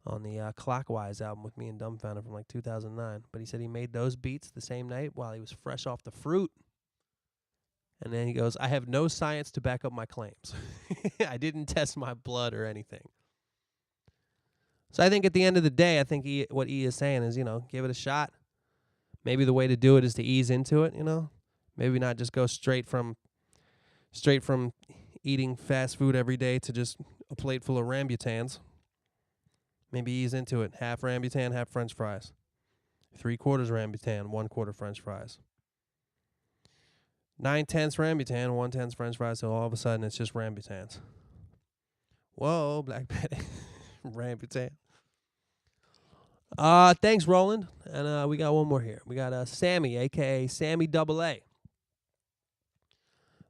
A: on the Clockwise album with me and Dumbfounded from like 2009. But he said he made those beats the same night while he was fresh off the fruit. And then he goes, I have no science to back up my claims. I didn't test my blood or anything. So I think at the end of the day, I think what E is saying is, give it a shot. Maybe the way to do it is to ease into it, Maybe not just go straight from eating fast food every day to just a plate full of rambutans. Maybe ease into it. Half rambutan, half French fries. 3/4 rambutan, 1/4 French fries. 9/10 rambutan, 1/10 French fries. So all of a sudden, it's just rambutans. Whoa, Black Betty, rambutan. Thanks, Roland. And we got one more here. We got Sammy, a.k.a. Sammy AA.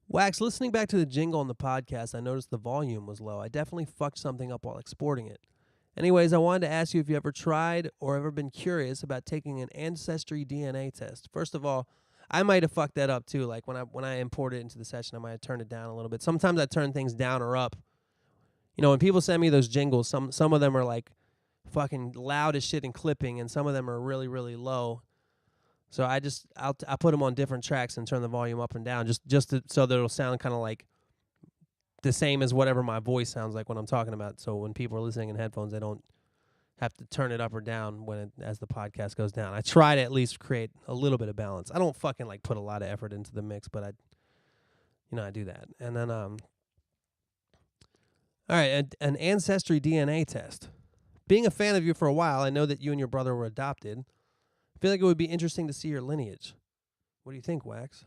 A: Wax, listening back to the jingle on the podcast, I noticed the volume was low. I definitely fucked something up while exporting it. Anyways, I wanted to ask you if you ever tried or ever been curious about taking an ancestry DNA test. First of all, I might have fucked that up too. Like when I imported it into the session, I might have turned it down a little bit. Sometimes I turn things down or up. When people send me those jingles, some of them are like fucking loud as shit and clipping, and some of them are really, really low. So I put them on different tracks and turn the volume up and down just so that it'll sound kind of like the same as whatever my voice sounds like when I'm talking about. So when people are listening in headphones, they don't have to turn it up or down as the podcast goes down. I try to at least create a little bit of balance. I don't fucking like put a lot of effort into the mix, but I do that. And then all right, an ancestry DNA test. Being a fan of you for a while, I know that you and your brother were adopted. I feel like it would be interesting to see your lineage. What do you think, Wax?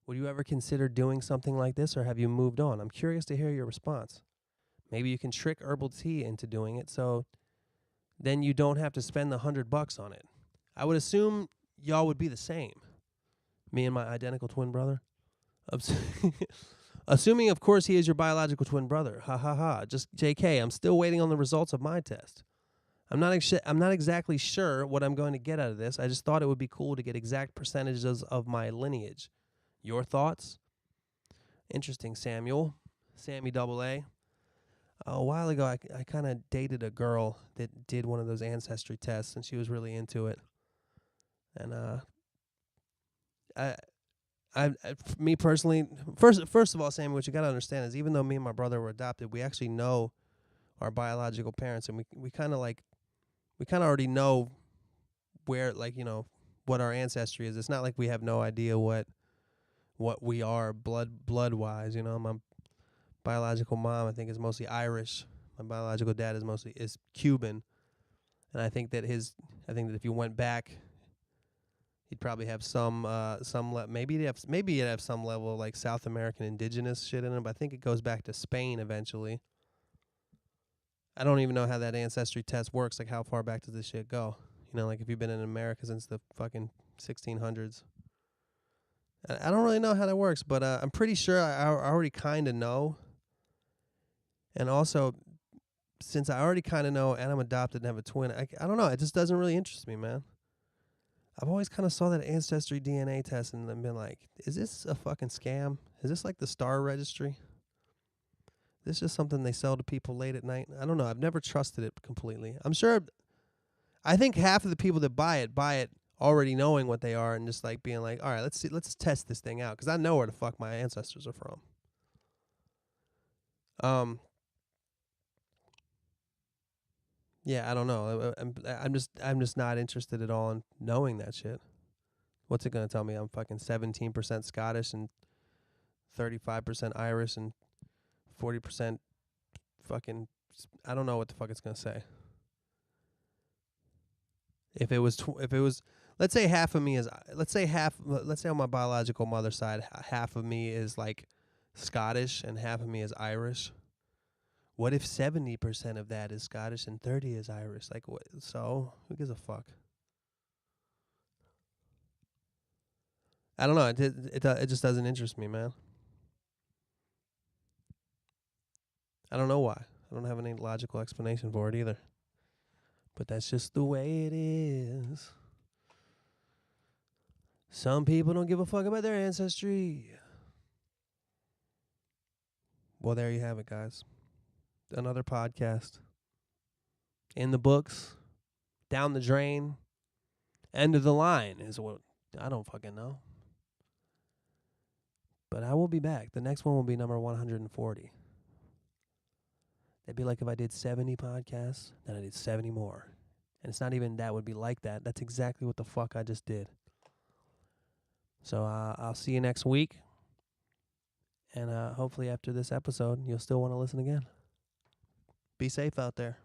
A: Would you ever consider doing something like this, or have you moved on? I'm curious to hear your response. Maybe you can trick herbal tea into doing it, so then you don't have to spend the $100 on it. I would assume y'all would be the same. Me and my identical twin brother. Assuming, of course, he is your biological twin brother. Ha ha ha. Just JK, I'm still waiting on the results of my test. I'm not exactly sure what I'm going to get out of this. I just thought it would be cool to get exact percentages of my lineage. Your thoughts? Interesting, Samuel. Sammy double A. A while ago, I kind of dated a girl that did one of those ancestry tests, and she was really into it. And me personally, first of all, Sammy, what you gotta understand is even though me and my brother were adopted, we actually know our biological parents, and we kind of already know where, like, you know, what our ancestry is. It's not like we have no idea what we are blood wise. You know, my biological mom, I think, is mostly Irish. My biological dad is Cuban, and I think that if you went back, he'd probably have maybe he'd have some level of like South American indigenous shit in him. But I think it goes back to Spain eventually. I don't even know how that ancestry test works. Like, how far back does this shit go? You know, like if you've been in America since the fucking 1600s. I don't really know how that works, but I'm pretty sure I already kind of know. And also, since I already kind of know and I'm adopted and have a twin, I don't know. It just doesn't really interest me, man. I've always kind of saw that ancestry DNA test and then been like, is this a fucking scam? Is this like the Star Registry? This is something they sell to people late at night? I don't know. I've never trusted it completely. I think half of the people that buy it already knowing what they are and just like being like, all right, let's test this thing out because I know where the fuck my ancestors are from. Yeah, I don't know. I'm just not interested at all in knowing that shit. What's it gonna tell me? I'm fucking 17% Scottish and 35% Irish and 40% fucking. I don't know what the fuck it's gonna say. If it was, let's say half of me is, let's say on my biological mother's side, half of me is like Scottish and half of me is Irish. What if 70% of that is Scottish and 30 is Irish? Like, what? So who gives a fuck? I don't know. It just doesn't interest me, man. I don't know why. I don't have any logical explanation for it either. But that's just the way it is. Some people don't give a fuck about their ancestry. Well, there you have it, guys. Another podcast. In the books. Down the drain. End of the line is what I don't fucking know. But I will be back. The next one will be number 140. It'd be like if I did 70 podcasts, then I did 70 more. And it's not even that would be like that. That's exactly what the fuck I just did. So I'll see you next week. And hopefully after this episode, you'll still want to listen again. Be safe out there.